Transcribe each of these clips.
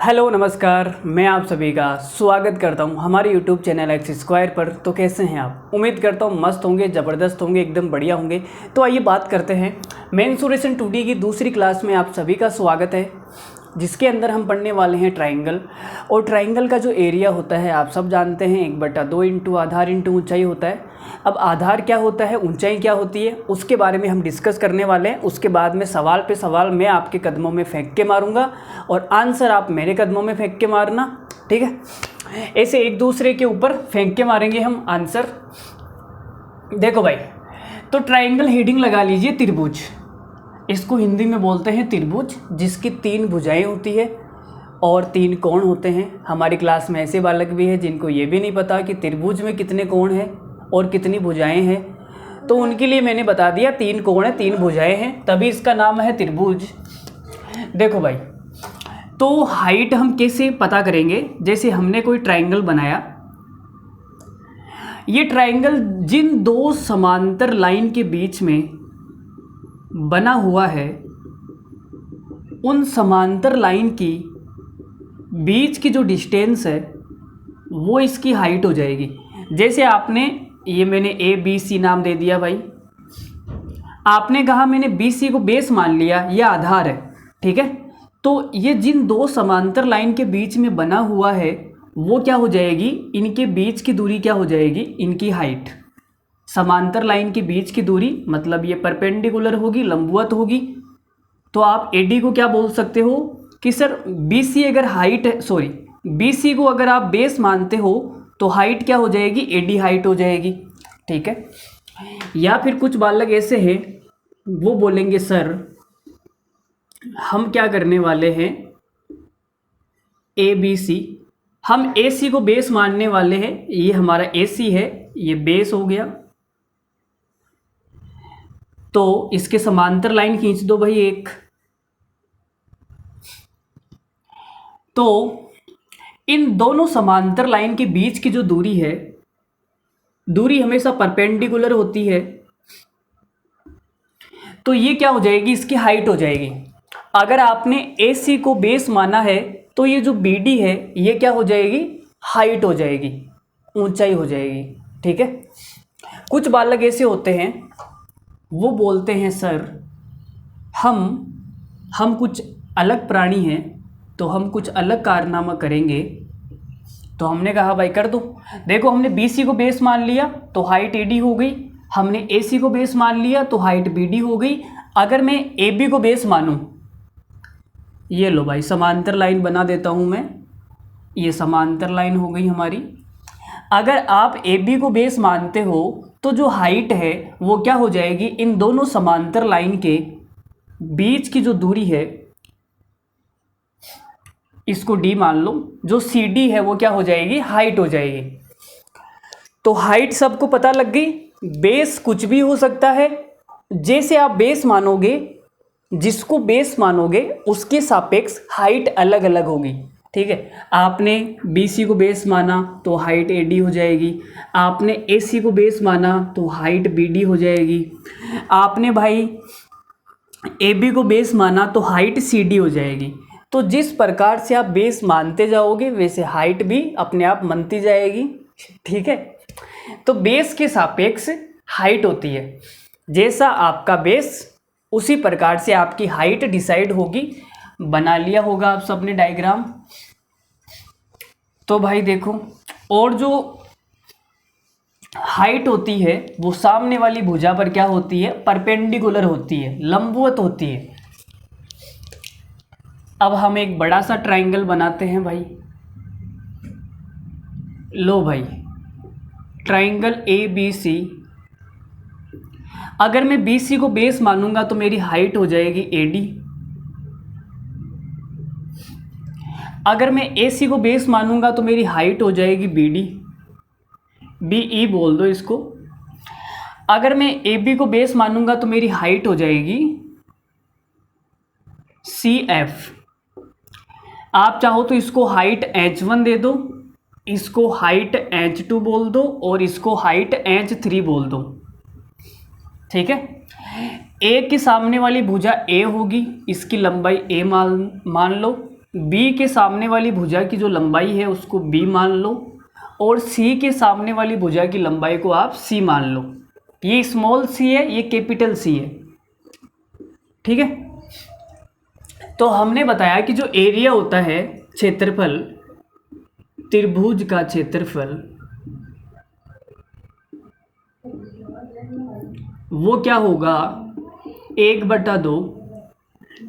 Hello नमस्कार, मैं आप सभी का स्वागत करता हूं हमारे यूट्यूब चैनल एक्स स्क्वायर पर। तो कैसे हैं आप? उम्मीद करता हूं मस्त होंगे, ज़बरदस्त होंगे, एकदम बढ़िया होंगे। तो आइए बात करते हैं मेंसुरेशन 2D की दूसरी क्लास में आप सभी का स्वागत है, जिसके अंदर हम पढ़ने वाले हैं ट्राइंगल। और ट्राइंगल का जो एरिया होता है आप सब जानते हैं, 1/2 इंटू आधार इंटू ऊंचाई होता है। अब आधार क्या होता है, ऊंचाई क्या होती है, उसके बारे में हम डिस्कस करने वाले हैं। उसके बाद में सवाल पे सवाल मैं आपके कदमों में फेंक के मारूंगा और आंसर आप मेरे कदमों में फेंक के मारना, ठीक है। ऐसे एक दूसरे के ऊपर फेंक के मारेंगे हम आंसर। देखो भाई, तो ट्राइंगल हेडिंग लगा लीजिए त्रिभुज। इसको हिंदी में बोलते हैं त्रिभुज, जिसकी 3 भुजाएं होती है और 3 कोण होते हैं। हमारी क्लास में ऐसे बालक भी हैं जिनको ये भी नहीं पता कि त्रिभुज में कितने कोण हैं और कितनी भुजाएं हैं, तो उनके लिए मैंने बता दिया 3 कोण हैं, 3 भुजाएं हैं, तभी इसका नाम है त्रिभुज। देखो भाई, तो हाइट हम कैसे पता करेंगे? जैसे हमने कोई ट्राइंगल बनाया, ये ट्राइंगल जिन 2 समांतर लाइन के बीच में बना हुआ है, उन समांतर लाइन की बीच की जो डिस्टेंस है वो इसकी हाइट हो जाएगी। जैसे आपने ये मैंने ABC नाम दे दिया भाई, आपने कहा मैंने BC को बेस मान लिया, यह आधार है, ठीक है। तो ये जिन 2 समांतर लाइन के बीच में बना हुआ है वो क्या हो जाएगी, इनके बीच की दूरी क्या हो जाएगी, इनकी हाइट। समांतर लाइन के बीच की दूरी मतलब ये परपेंडिकुलर होगी, लंबवत होगी। तो आप AD को क्या बोल सकते हो कि सर BC अगर हाइट है, BC को अगर आप बेस मानते हो तो हाइट क्या हो जाएगी, AD हाइट हो जाएगी, ठीक है। या फिर कुछ बालक ऐसे हैं वो बोलेंगे सर हम क्या करने वाले हैं, ABC, हम AC को बेस मानने वाले हैं। ये हमारा AC है, ये बेस हो गया, तो इसके समांतर लाइन खींच दो भाई एक। तो इन दोनों समांतर लाइन के बीच की जो दूरी है, दूरी हमेशा परपेंडिकुलर होती है, तो ये क्या हो जाएगी, इसकी हाइट हो जाएगी। अगर आपने AC को बेस माना है तो ये जो BD है ये क्या हो जाएगी, हाइट हो जाएगी, ऊंचाई हो जाएगी, ठीक है। कुछ बालक ऐसे होते हैं वो बोलते हैं सर हम कुछ अलग प्राणी हैं, तो हम कुछ अलग कारनामा करेंगे। तो हमने कहा भाई कर दो। देखो, हमने BC को बेस मान लिया तो हाइट AD हो गई, हमने AC को बेस मान लिया तो हाइट BD हो गई। अगर मैं AB को बेस मानूं, ये लो भाई समांतर लाइन बना देता हूं मैं, ये समांतर लाइन हो गई हमारी। अगर आप AB को बेस मानते हो तो जो हाइट है वो क्या हो जाएगी, इन दोनों समांतर लाइन के बीच की जो दूरी है इसको D मान लो, जो CD है वो क्या हो जाएगी, हाइट हो जाएगी। तो हाइट सबको पता लग गई। बेस कुछ भी हो सकता है, जैसे आप बेस मानोगे, जिसको बेस मानोगे उसके सापेक्ष हाइट अलग अलग होगी, ठीक है। आपने BC को बेस माना तो हाइट AD हो जाएगी, आपने AC को बेस माना तो हाइट BD हो जाएगी, आपने भाई AB को बेस माना तो हाइट CD हो जाएगी। तो जिस प्रकार से आप बेस मानते जाओगे वैसे हाइट भी अपने आप बनती जाएगी, ठीक है। तो बेस के सापेक्ष हाइट होती है, जैसा आपका बेस उसी प्रकार से आपकी हाइट डिसाइड होगी। बना लिया होगा आप सबने डायग्राम। तो भाई देखो, और जो हाइट होती है वो सामने वाली भुजा पर क्या होती है, परपेंडिकुलर होती है, लंबवत होती है। अब हम एक बड़ा सा ट्राइंगल बनाते हैं भाई। लो भाई, ट्राइंगल ABC। अगर मैं BC को बेस मानूंगा तो मेरी हाइट हो जाएगी AD। अगर मैं AC को बेस मानूंगा तो मेरी हाइट हो जाएगी BD, BE बोल दो इसको। अगर मैं AB को बेस मानूंगा तो मेरी हाइट हो जाएगी CF। आप चाहो तो इसको हाइट H1 दे दो, इसको हाइट H2 बोल दो और इसको हाइट H3 बोल दो, ठीक है। A के सामने वाली भुजा A होगी, इसकी लंबाई A मान लो। बी के सामने वाली भुजा की जो लंबाई है उसको बी मान लो, और सी के सामने वाली भुजा की लंबाई को आप सी मान लो। ये स्मॉल सी है, ये कैपिटल सी है, ठीक है। तो हमने बताया कि जो एरिया होता है, क्षेत्रफल, त्रिभुज का क्षेत्रफल, वो क्या होगा, 1/2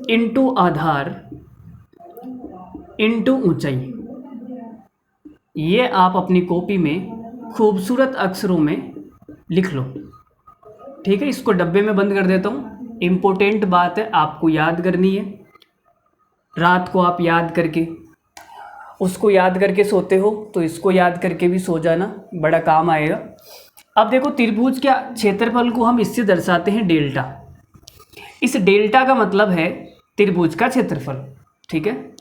इंटू आधार इंटू ऊंचाई। ये आप अपनी कॉपी में खूबसूरत अक्षरों में लिख लो, ठीक है। इसको डब्बे में बंद कर देता हूँ। इम्पोर्टेंट बात है, आपको याद करनी है। रात को आप याद करके, उसको याद करके सोते हो तो इसको याद करके भी सो जाना, बड़ा काम आएगा। अब देखो, त्रिभुज के क्षेत्रफल को हम इससे दर्शाते हैं डेल्टा। इस डेल्टा का मतलब है त्रिभुज का क्षेत्रफल, ठीक है।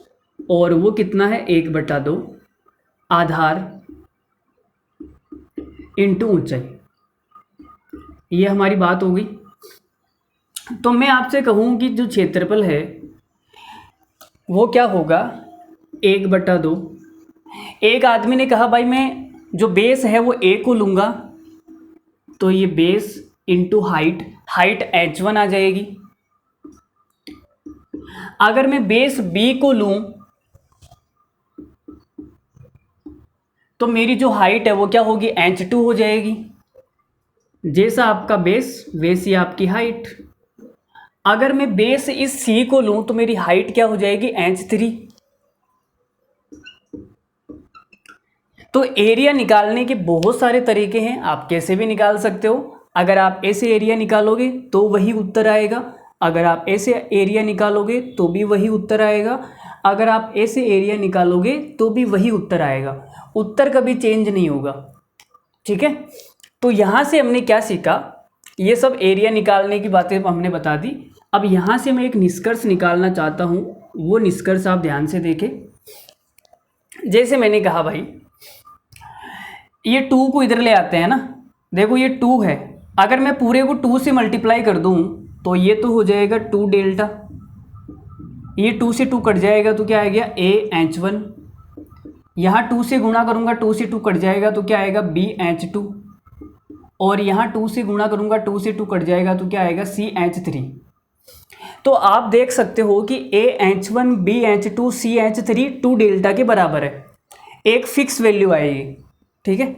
और वो कितना है, 1/2 आधार इंटू ऊंचाई। ये हमारी बात हो गई। तो मैं आपसे कहूँ कि जो क्षेत्रफल है वो क्या होगा, 1/2। एक आदमी ने कहा भाई मैं जो बेस है वो ए को लूँगा, तो ये base into height, height h1 आ जाएगी। अगर मैं बेस बी को लूँ तो मेरी जो हाइट है वो क्या होगी, h2 हो जाएगी। जैसा आपका बेस वैसी आपकी हाइट। अगर मैं बेस इस सी को लूँ तो मेरी हाइट क्या हो जाएगी, h3। तो एरिया निकालने के बहुत सारे तरीके हैं, आप कैसे भी निकाल सकते हो। अगर आप ऐसे एरिया निकालोगे तो वही उत्तर आएगा, अगर आप ऐसे एरिया निकालोगे तो भी वही उत्तर आएगा, अगर आप ऐसे एरिया निकालोगे तो भी वही उत्तर आएगा। उत्तर कभी चेंज नहीं होगा, ठीक है। तो यहाँ से हमने क्या सीखा, ये सब एरिया निकालने की बातें हमने बता दी। अब यहाँ से मैं एक निष्कर्ष निकालना चाहता हूँ, वो निष्कर्ष आप ध्यान से देखें। जैसे मैंने कहा भाई, ये 2 को इधर ले आते हैं ना, देखो ये 2 है, अगर मैं पूरे को 2 से मल्टीप्लाई कर दूँ तो ये तो हो जाएगा 2 डेल्टा। ये 2 से 2 कट जाएगा तो क्या आ गया, AH1। यहाँ 2 से गुणा करूँगा, 2 से 2 कट जाएगा तो क्या आएगा, BH2। और यहाँ 2 से गुणा करूँगा, 2 से 2 कट जाएगा तो क्या आएगा, CH3। तो आप देख सकते हो कि AH1 BH2 CH3 2 डेल्टा के बराबर है, एक फिक्स वैल्यू आएगी, ठीक है।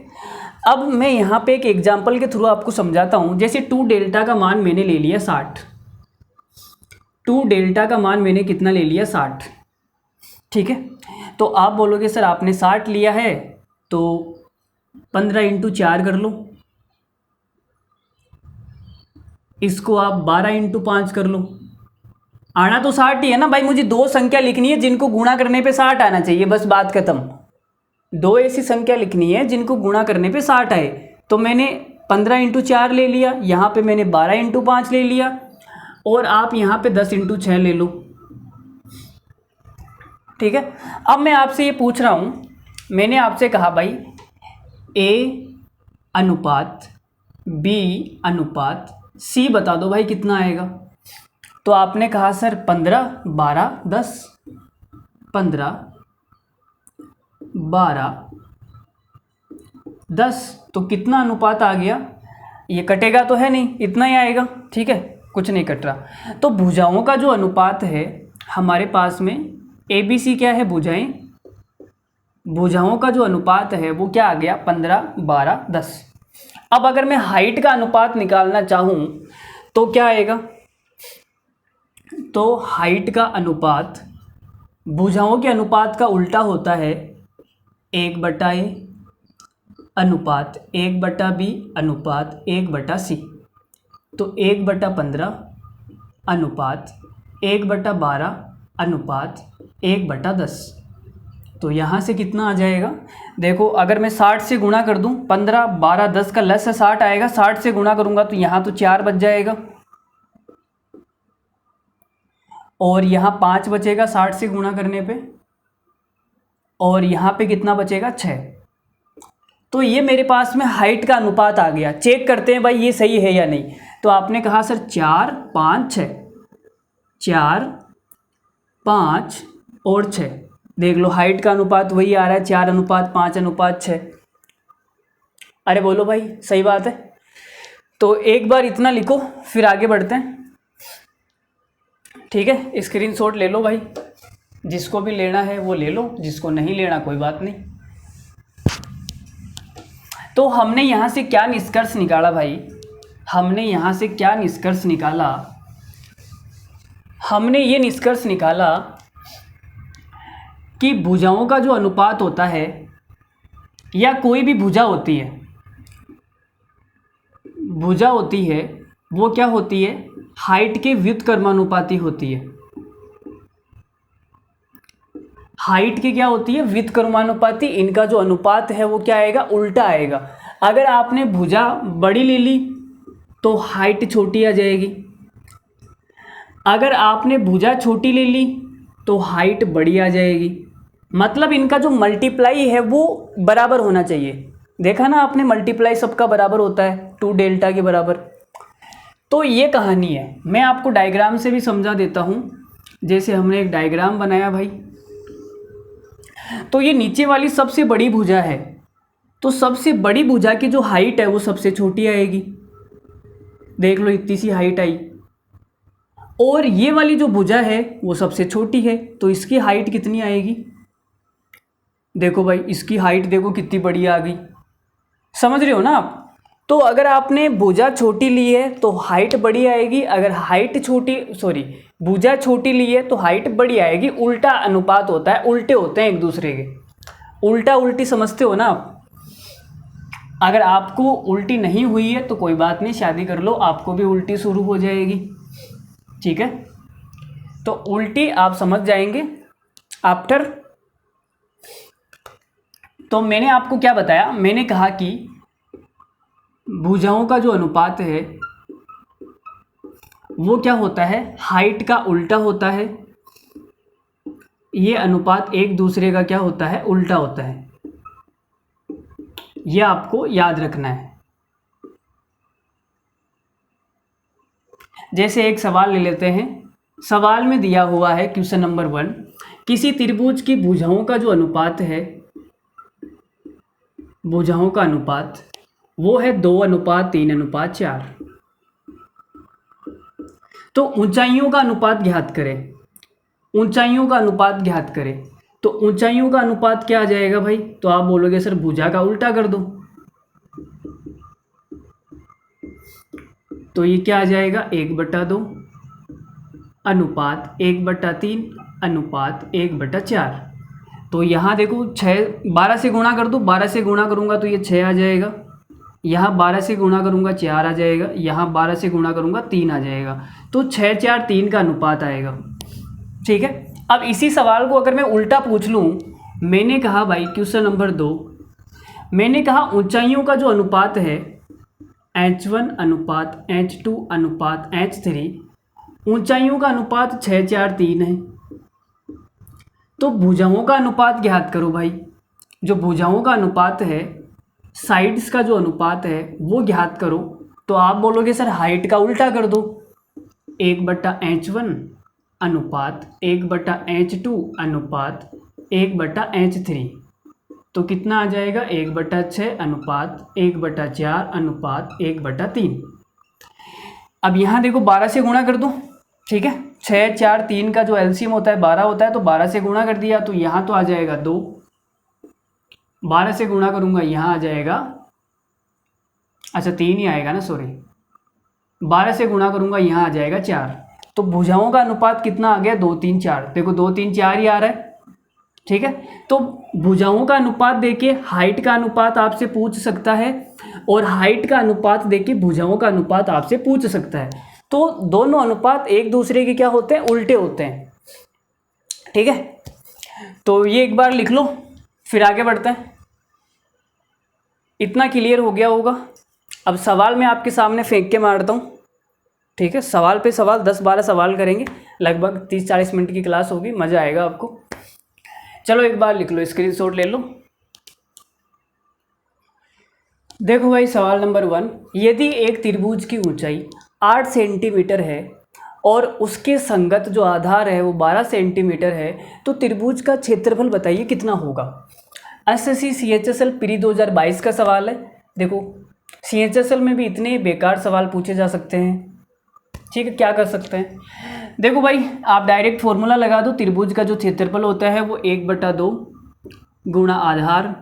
अब मैं यहाँ पे एक एग्जांपल के थ्रू आपको समझाता हूँ। जैसे 2 डेल्टा का मान मैंने ले लिया 60, 2 डेल्टा का मान मैंने कितना ले लिया, 60, ठीक है। तो आप बोलोगे सर आपने 60 लिया है तो 15 × 4 कर लो, इसको आप 12 × 5 कर लो। आना तो 60 ही है ना भाई, मुझे 2 संख्या लिखनी है जिनको गुणा करने पे 60 आना चाहिए, बस बात खत्म। 2 ऐसी संख्या लिखनी है जिनको गुणा करने पे 60 आए। तो मैंने 15 × 4 ले लिया, यहाँ पे मैंने 12 × 5 ले लिया, और आप यहाँ पे 10 × 6 ले लो, ठीक है। अब मैं आपसे ये पूछ रहा हूँ, मैंने आपसे कहा भाई A अनुपात B अनुपात C बता दो भाई कितना आएगा। तो आपने कहा सर 15 12 10, 15 12 10, तो कितना अनुपात आ गया, ये कटेगा तो है नहीं, इतना ही आएगा, ठीक है, कुछ नहीं कट रहा। तो भुजाओं का जो अनुपात है हमारे पास में, ABC क्या है, भुजाएं, भुजाओं का जो अनुपात है वो क्या आ गया, 15 12 10। अब अगर मैं हाइट का अनुपात निकालना चाहूँ तो क्या आएगा, तो हाइट का अनुपात भुजाओं के अनुपात का उल्टा होता है, 1/A अनुपात 1/B अनुपात 1/C। तो 1/15 अनुपात 1/12 अनुपात 1/10। तो यहाँ से कितना आ जाएगा, देखो अगर मैं 60 से गुणा कर दूँ, 15 12 10 का लस से 60 आएगा, 60 से गुणा करूँगा तो यहाँ तो 4 बच जाएगा, और यहाँ 5 बचेगा 60 से गुणा करने पे, और यहाँ पे कितना बचेगा, 6। तो ये मेरे पास में हाइट का अनुपात आ गया। चेक करते हैं भाई ये सही है या नहीं। तो आपने कहा सर 4 5 6, 4 5 और 6। देख लो हाइट का अनुपात वही आ रहा है 4:5:6। अरे बोलो भाई, सही बात है। तो एक बार इतना लिखो, फिर आगे बढ़ते हैं। ठीक है, स्क्रीनशॉट ले लो भाई, जिसको भी लेना है वो ले लो, जिसको नहीं लेना कोई बात नहीं। तो हमने यहाँ से क्या निष्कर्ष निकाला भाई, हमने यहाँ से क्या निष्कर्ष निकाला, हमने ये निष्कर्ष निकाला कि भुजाओं का जो अनुपात होता है या कोई भी भुजा होती है, भुजा होती है वो क्या होती है, हाइट के व्युत्क्रमानुपाती होती है। हाइट की क्या होती है, व्युत्क्रमानुपाती। इनका जो अनुपात है वो क्या आएगा, उल्टा आएगा। अगर आपने भुजा बड़ी ले ली तो हाइट छोटी आ जाएगी, अगर आपने भुजा छोटी ले ली तो हाइट बड़ी आ जाएगी। मतलब इनका जो मल्टीप्लाई है वो बराबर होना चाहिए। देखा ना आपने, मल्टीप्लाई सबका बराबर होता है 2 डेल्टा के बराबर। तो ये कहानी है। मैं आपको डायग्राम से भी समझा देता हूँ। जैसे हमने एक डायग्राम बनाया भाई, तो ये नीचे वाली सबसे बड़ी भुजा है, तो सबसे बड़ी भुजा की जो हाइट है वो सबसे छोटी आएगी। देख लो इतनी सी हाइट आई। और ये वाली जो भुजा है वो सबसे छोटी है, तो इसकी हाइट कितनी आएगी, देखो भाई इसकी हाइट देखो कितनी बड़ी आ गई। समझ रहे हो ना आप। तो अगर आपने भुजा छोटी ली है तो हाइट बड़ी आएगी, अगर भुजा छोटी ली है तो हाइट बड़ी आएगी। उल्टा अनुपात होता है, उल्टे होते हैं एक दूसरे के। उल्टा उल्टी समझते हो ना आप। अगर आपको उल्टी नहीं हुई है तो कोई बात नहीं, शादी कर लो, आपको भी उल्टी शुरू हो जाएगी। ठीक है, तो उल्टी आप समझ जाएंगे आफ्टर। तो मैंने आपको क्या बताया, मैंने कहा कि भुजाओं का जो अनुपात है वो क्या होता है, हाइट का उल्टा होता है। ये अनुपात एक दूसरे का क्या होता है, उल्टा होता है। ये आपको याद रखना है। जैसे एक सवाल ले लेते हैं। सवाल में दिया हुआ है क्वेश्चन नंबर 1, किसी त्रिभुज की भुजाओं का जो अनुपात है, भुजाओं का अनुपात वो है 2:3:4। तो ऊंचाइयों का अनुपात ज्ञात करें, ऊंचाइयों का अनुपात ज्ञात करें। तो ऊंचाइयों का अनुपात क्या आ जाएगा भाई, तो आप बोलोगे सर भुजा का उल्टा कर दो, तो ये क्या आ जाएगा 1/2 अनुपात 1/3 अनुपात 1/4। तो यहाँ देखो 12 से गुणा कर दो, 12 से गुणा करूँगा तो ये 6 आ जाएगा, यहाँ 12 से गुणा करूँगा 4 आ जाएगा, यहाँ 12 से गुणा करूँगा 3 आ जाएगा। तो 6, 4, 3 का अनुपात आएगा। ठीक है, अब इसी सवाल को अगर मैं उल्टा पूछ लूँ, मैंने कहा भाई क्वेश्चन नंबर 2, मैंने कहा ऊंचाइयों का जो अनुपात है H1 अनुपात H2 अनुपात H3, ऊंचाइयों का अनुपात 6, 4, 3 है। तो भुजाओं का अनुपात ज्ञात करो भाई। जो भुजाओं का अनुपात है, साइड्स का जो अनुपात है वो ज्ञात करो। तो आप बोलोगे सर हाइट का उल्टा कर दो, 1/H1 अनुपात 1/H2 अनुपात 1/H3। तो कितना आ जाएगा 1/6 अनुपात 1/4 अनुपात 1/3। अब यहाँ देखो 12 से गुणा कर दो। ठीक है, 6, 4, 3 का जो एलसीएम होता है 12 होता है, तो 12 से गुणा कर दिया तो यहाँ तो आ जाएगा 2। 12 से गुणा करूँगा यहाँ आ जाएगा, अच्छा 3 ही आएगा ना, सॉरी। 12 से गुणा करूँगा यहाँ आ जाएगा 4। तो भुजाओं का अनुपात कितना आ गया, 2, 3, 4। देखो 2, 3, 4 ही आ रहा है। ठीक है, तो भुजाओं का अनुपात देके हाइट का अनुपात आपसे पूछ सकता है, और हाइट का अनुपात देके भुजाओं का अनुपात आपसे पूछ सकता है। तो दोनों अनुपात एक दूसरे के क्या होते हैं, उल्टे होते हैं। ठीक है, तो ये एक बार लिख लो, फिर आगे बढ़ते हैं। इतना क्लियर हो गया होगा। अब सवाल मैं आपके सामने फेंक के मारता हूँ। ठीक है, सवाल पे सवाल 10-12 सवाल करेंगे, लगभग 30-40 मिनट की क्लास होगी, मज़ा आएगा आपको। चलो एक बार लिख लो, स्क्रीनशॉट ले लो। देखो भाई सवाल नंबर 1, यदि एक त्रिभुज की ऊंचाई 8 सेंटीमीटर है और उसके संगत जो आधार है वो 12 सेंटीमीटर है, तो त्रिभुज का क्षेत्रफल बताइए कितना होगा। एसएससी सीएचएसएल प्री 2022 का सवाल है। देखो सीएचएसएल में भी इतने बेकार सवाल पूछे जा सकते हैं, ठीक है। क्या कर सकते हैं, देखो भाई आप डायरेक्ट फॉर्मूला लगा दो। त्रिभुज का जो क्षेत्रफल होता है वो 1/2 गुणा आधार,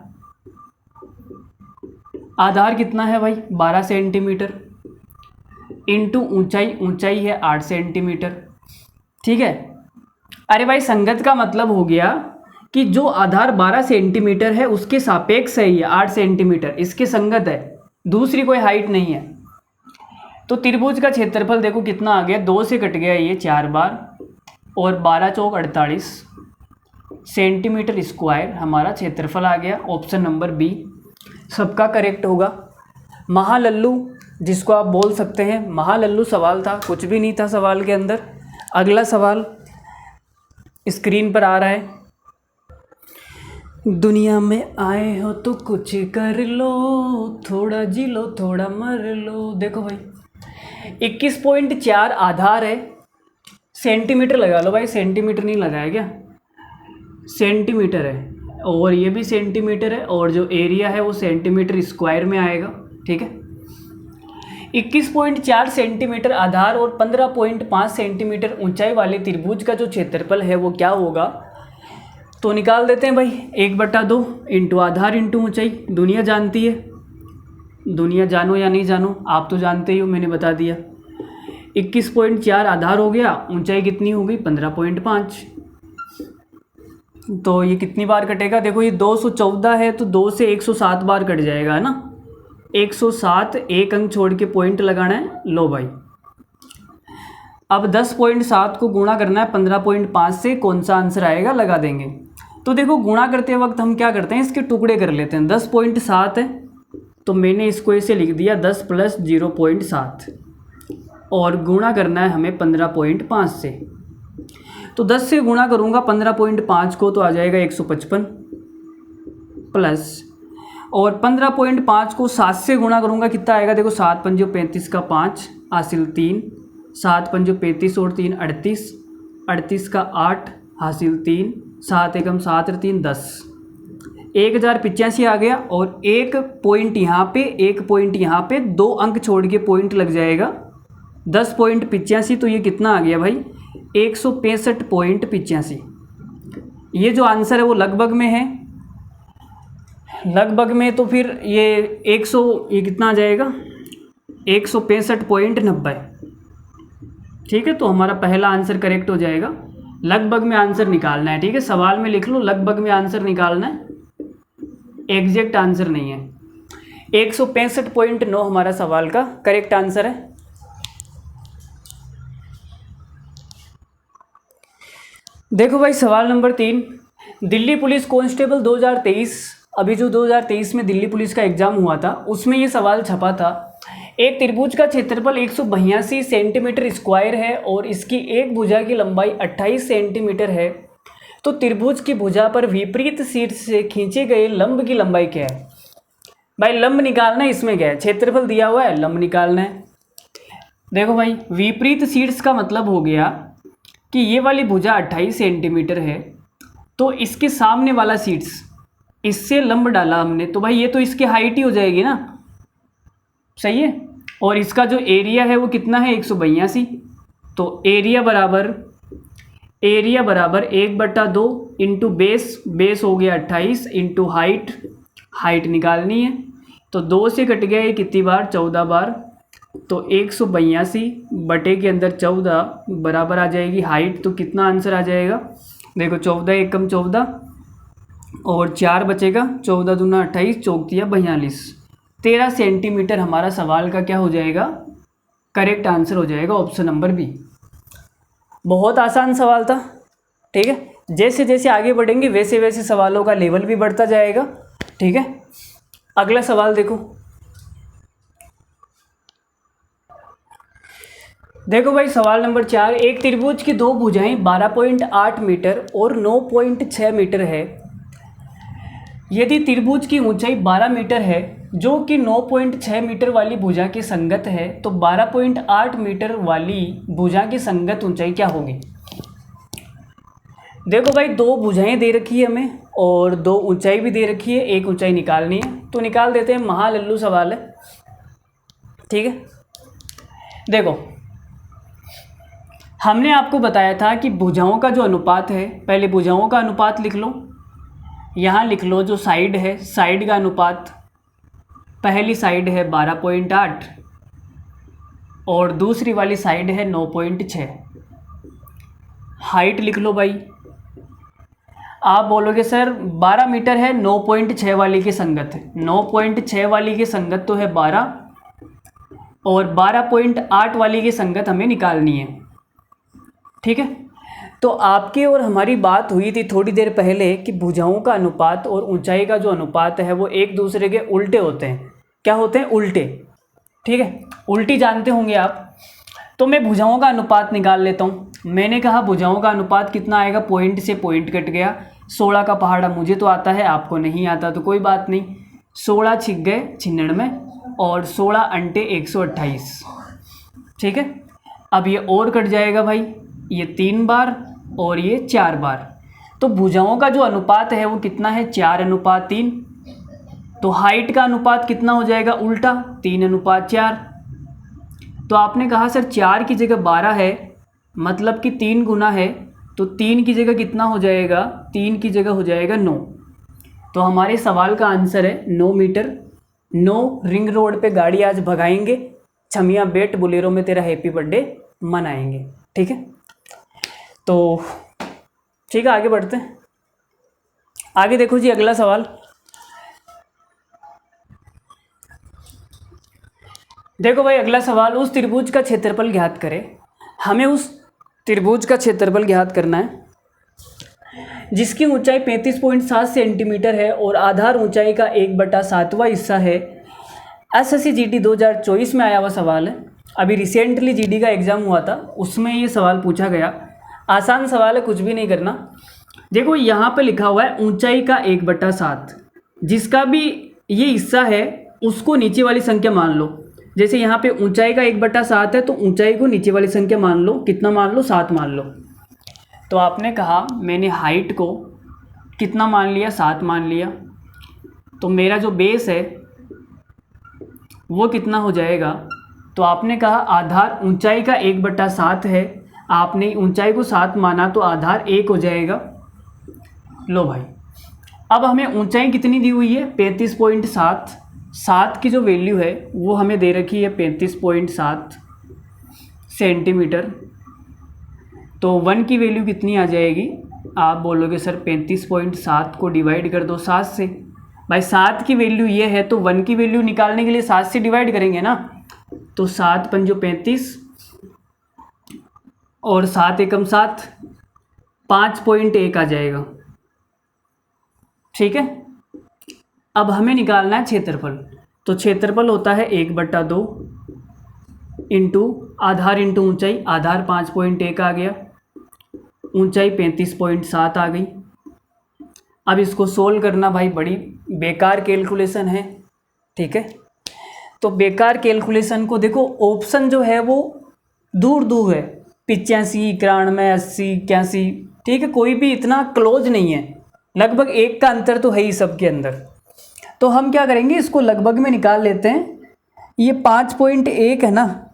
आधार कितना है भाई 12 सेंटीमीटर, इंटू ऊंचाई, ऊंचाई है 8 सेंटीमीटर, ठीक है। अरे भाई संगत का मतलब हो गया कि जो आधार 12 सेंटीमीटर है उसके सापेक्ष है ये 8 सेंटीमीटर, इसके संगत है, दूसरी कोई हाइट नहीं है। तो त्रिभुज का क्षेत्रफल देखो कितना आ गया, 2 से कट गया ये 4 बार, और 12 चौक 48 सेंटीमीटर स्क्वायर हमारा क्षेत्रफल आ गया। ऑप्शन नंबर बी सबका करेक्ट होगा। महालल्लू जिसको आप बोल सकते हैं, महालल्लू सवाल था, कुछ भी नहीं था सवाल के अंदर। अगला सवाल स्क्रीन पर आ रहा है। दुनिया में आए हो तो कुछ कर लो, थोड़ा जी लो थोड़ा मर लो। देखो भाई 21.4 आधार है, सेंटीमीटर लगा लो भाई, सेंटीमीटर नहीं लगाया क्या, सेंटीमीटर है, और ये भी सेंटीमीटर है, और जो एरिया है वो सेंटीमीटर स्क्वायर में आएगा, ठीक है। 21.4 सेंटीमीटर आधार और 15.5 सेंटीमीटर ऊंचाई वाले त्रिभुज का जो क्षेत्रफल है वो क्या होगा, तो निकाल देते हैं भाई। 1/2 इंटू आधार इंटू ऊंचाई, दुनिया जानती है, दुनिया जानो या नहीं जानो, आप तो जानते ही हो, मैंने बता दिया। 21.4 आधार हो गया, ऊंचाई कितनी हो गई 15.5, तो ये कितनी बार कटेगा, देखो ये 214 है तो 2 से 107 बार कट जाएगा, है ना। 107, एक अंक छोड़ के पॉइंट लगाना है। लो भाई अब 10.7 को गुणा करना है 15.5 से, कौन सा आंसर आएगा लगा देंगे। तो देखो गुणा करते वक्त हम क्या करते हैं, इसके टुकड़े कर लेते हैं। 10.7 है तो मैंने इसको ऐसे लिख दिया 10 + 0.7, और गुणा करना है हमें 15.5 से। तो 10 से गुणा करूँगा 15.5 को तो आ जाएगा 155 प्लस, और 15.5 को 7 से गुणा करूँगा कितना आएगा, देखो 7 × 5 = 35 का 5 हासिल 3, 7 × 5 = 35 और 3 38, 38 का 8 हासिल 3, 7 × 7 = 3 10, 1085 आ गया। और एक पॉइंट यहाँ पे, एक पॉइंट यहाँ पे, 2 अंक छोड़ के पॉइंट लग जाएगा 10.85, तो ये कितना आ गया भाई 165.85। ये जो आंसर है वो लगभग में है, लगभग में, तो फिर ये ये कितना आ जाएगा 165.90, ठीक है। तो हमारा पहला आंसर करेक्ट हो जाएगा। लगभग में आंसर निकालना है, ठीक है, सवाल में लिख लो लगभग में आंसर निकालना है, एग्जैक्ट आंसर नहीं है। 165.9 हमारा सवाल का करेक्ट आंसर है। देखो भाई सवाल नंबर 3, दिल्ली पुलिस कांस्टेबल 2023, अभी जो 2023 में दिल्ली पुलिस का एग्जाम हुआ था उसमें ये सवाल छपा था। एक त्रिभुज का क्षेत्रफल 182 सेंटीमीटर स्क्वायर है और इसकी एक भुजा की लंबाई 28 सेंटीमीटर है, तो त्रिभुज की भुजा पर विपरीत शीर्ष से खींचे गए लंब की लंबाई क्या है। भाई लंब निकालना है, इसमें क्या है, क्षेत्रफल दिया हुआ है, लंब निकालना है। देखो भाई विपरीत शीर्ष का मतलब हो गया कि ये वाली भुजा 28 सेंटीमीटर है, तो इसके सामने वाला शीर्ष, इससे लंब डाला हमने, तो भाई ये तो इसकी हाइट ही हो जाएगी ना, सही है। और इसका जो एरिया है वो कितना है 182, तो एरिया बराबर 1/2 इंटू बेस, बेस हो गया 28 इंटू हाइट, हाइट निकालनी है, तो 2 से कट गया ये कितनी बार 14 बार, तो 182 बटे के अंदर 14 बराबर आ जाएगी हाइट, तो कितना आंसर आ जाएगा, देखो 14 एकम 14 और 4 बचेगा, 14 दूना 28, चौक दिया 42, 13 सेंटीमीटर हमारा सवाल का क्या हो जाएगा, करेक्ट आंसर हो जाएगा ऑप्शन नंबर बी। बहुत आसान सवाल था, ठीक है। जैसे जैसे आगे बढ़ेंगे वैसे वैसे सवालों का लेवल भी बढ़ता जाएगा, ठीक है। अगला सवाल देखो, देखो भाई सवाल नंबर 4, एक त्रिभुज की दो भुजाएं 12.8 मीटर और 9.6 मीटर है। यदि त्रिभुज की ऊंचाई 12 मीटर है जो कि 9.6 मीटर वाली भुजा की संगत है, तो 12.8 मीटर वाली भुजा की संगत ऊंचाई क्या होगी। देखो भाई, दो भुजाएं दे रखी है हमें और दो ऊंचाई भी दे रखी है, एक ऊंचाई निकालनी है, तो निकाल देते हैं। महालल्लू सवाल है, ठीक है। देखो, हमने आपको बताया था कि भुजाओं का जो अनुपात है, पहले भुजाओं का अनुपात लिख लो, यहाँ लिख लो जो साइड है, साइड का अनुपात, पहली साइड है 12.8 और दूसरी वाली साइड है 9.6। हाइट लिख लो भाई। आप बोलोगे सर 12 मीटर है, 9.6 वाली की संगत है, 9.6 वाली की संगत तो है 12 और 12.8 वाली की संगत हमें निकालनी है, ठीक है। तो आपकी और हमारी बात हुई थी थोड़ी देर पहले कि भुजाओं का अनुपात और ऊंचाई का जो अनुपात है वो एक दूसरे के उल्टे होते हैं। क्या होते हैं? उल्टे, ठीक है। उल्टी जानते होंगे आप। तो मैं भुजाओं का अनुपात निकाल लेता हूँ। मैंने कहा भुजाओं का अनुपात कितना आएगा, पॉइंट से पॉइंट कट गया। 16 का पहाड़ा मुझे तो आता है, आपको नहीं आता तो कोई बात नहीं। 16 छिक गए 96 और 16 अंटे 128, ठीक है। अब ये और कट जाएगा भाई, ये 3 बार और ये 4 बार। तो भुजाओं का जो अनुपात है वो कितना है, 4:3। तो हाइट का अनुपात कितना हो जाएगा उल्टा, 3:4। तो आपने कहा सर 4 की जगह 12 है, मतलब कि 3 गुना है, तो 3 की जगह कितना हो जाएगा, 3 की जगह हो जाएगा 9। तो हमारे सवाल का आंसर है 9 मीटर। 9 रिंग रोड पे गाड़ी आज भगाएंगे, छमिया बेट बुलेरो में तेरा हैप्पी बर्थडे मनाएंगे, ठीक है। तो ठीक है, आगे बढ़ते हैं। आगे देखो जी, अगला सवाल देखो भाई, अगला सवाल, उस त्रिभुज का क्षेत्रफल ज्ञात करें। हमें उस त्रिभुज का क्षेत्रफल ज्ञात करना है जिसकी ऊंचाई 35.7 सेंटीमीटर है और आधार ऊंचाई का 1/7वां हिस्सा है। एसएससी जीडी 2024 में आया हुआ सवाल है। अभी रिसेंटली जीडी का एग्ज़ाम हुआ था, उसमें ये सवाल पूछा गया। आसान सवाल है, कुछ भी नहीं करना। देखो यहाँ पे लिखा हुआ है ऊंचाई का 1/7, जिसका भी ये हिस्सा है उसको नीचे वाली संख्या मान लो। जैसे यहाँ पे ऊंचाई का 1/7 है तो ऊंचाई को नीचे वाली संख्या मान लो, कितना मान लो, 7 मान लो। तो आपने कहा, मैंने हाइट को कितना मान लिया, 7 मान लिया। तो मेरा जो बेस है वो कितना हो जाएगा, तो आपने कहा आधार ऊंचाई का 1/7 है, आपने ऊंचाई को 7 माना तो आधार 1 हो जाएगा। लो भाई, अब हमें ऊंचाई कितनी दी हुई है, 35.7। 7 की जो वैल्यू है वो हमें दे रखी है 35.7 सेंटीमीटर। तो 1 की वैल्यू कितनी आ जाएगी, आप बोलोगे सर 35.7 को डिवाइड कर दो 7 से। भाई 7 की वैल्यू ये है तो 1 की वैल्यू निकालने के लिए 7 से डिवाइड करेंगे ना। तो 7 पंजो 35 और 7 एकम 7, 5.1 आ जाएगा, ठीक है। अब हमें निकालना है क्षेत्रफल। तो क्षेत्रफल होता है 1/2 इंटू आधार इंटू ऊंचाई। आधार 5.1 आ गया, ऊंचाई 35.7 आ गई। अब इसको सोल्व करना भाई बड़ी बेकार कैलकुलेशन है, ठीक है। तो बेकार कैलकुलेशन को देखो, ऑप्शन जो है वो दूर दूर है, 85, 91, 80, 81, ठीक है। कोई भी इतना क्लोज नहीं है, लगभग 1 का अंतर तो है ही सबके अंदर। तो हम क्या करेंगे, इसको लगभग में निकाल लेते हैं। ये 5.1 है ना,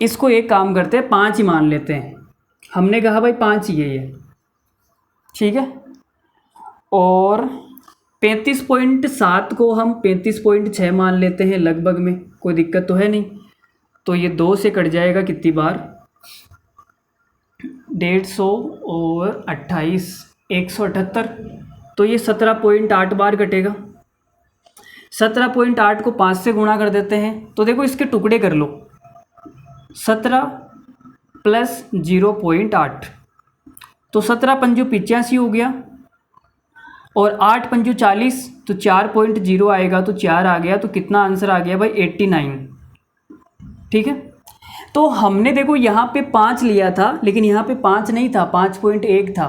इसको एक काम करते हैं 5 ही मान लेते हैं। हमने कहा भाई 5 ही है ये, ठीक है। और 35.7 को हम 35.6 मान लेते हैं लगभग में, कोई दिक्कत तो है नहीं। तो ये 2 से कट जाएगा कितनी बार, 150 और 28, 178। तो ये 17.8 बार कटेगा। 17.8 को 5 से गुणा कर देते हैं। तो देखो इसके टुकड़े कर लो, 17 प्लस 0.8, तो 17 पंजू 85 हो गया और 8 पंजू 40, तो 4.0 आएगा, तो 4 आ गया। तो कितना आंसर आ गया भाई, 89, ठीक है। तो हमने देखो यहाँ पे 5 लिया था, लेकिन यहाँ पे 5 नहीं था, 5.1 था।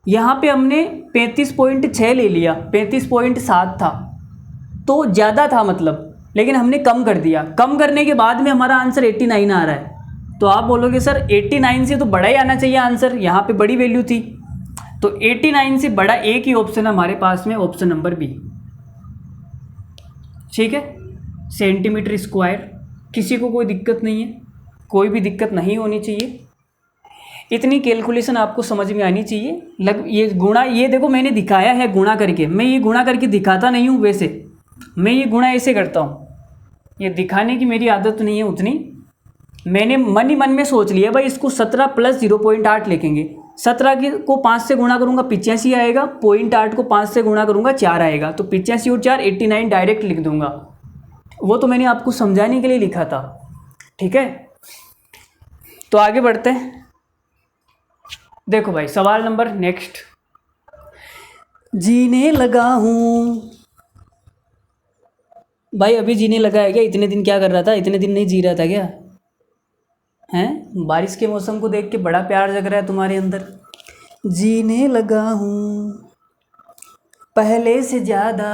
यहाँ पे हमने 35.6 ले लिया, 35.7 था तो ज़्यादा था मतलब, लेकिन हमने कम कर दिया। कम करने के बाद में हमारा आंसर 89 आ रहा है। तो आप बोलोगे सर 89 से तो बड़ा ही आना चाहिए आंसर, यहाँ पे बड़ी वैल्यू थी। तो 89 से बड़ा एक ही ऑप्शन हमारे पास में, ऑप्शन नंबर बी। ठीक है, सेंटीमीटर स्क्वायर। किसी को कोई दिक्कत नहीं है, कोई भी दिक्कत नहीं होनी चाहिए। इतनी कैलकुलेशन आपको समझ में आनी चाहिए। ये गुणा, ये देखो मैंने दिखाया है गुणा करके, मैं ये गुणा करके दिखाता नहीं हूँ वैसे, मैं ये गुणा ऐसे करता हूँ, ये दिखाने की मेरी आदत नहीं है उतनी। मैंने मन ही मन में सोच लिया भाई इसको 17 + 0.8 लिखेंगे। 17 को 5 से गुणा करूँगा 85 आएगा, 0.8 को 5 से गुणा करूँगा 4 आएगा, तो 85 और 4 89 डायरेक्ट लिख दूँगा। वो तो मैंने आपको समझाने के लिए लिखा था। ठीक है, तो आगे बढ़ते हैं। देखो भाई सवाल नंबर नेक्स्ट। जीने लगा हूँ भाई, अभी जीने लगा है क्या? इतने दिन क्या कर रहा था? इतने दिन नहीं जी रहा था क्या? हैं, बारिश के मौसम को देख के बड़ा प्यार जग रहा है तुम्हारे अंदर। जीने लगा हूँ पहले से ज़्यादा,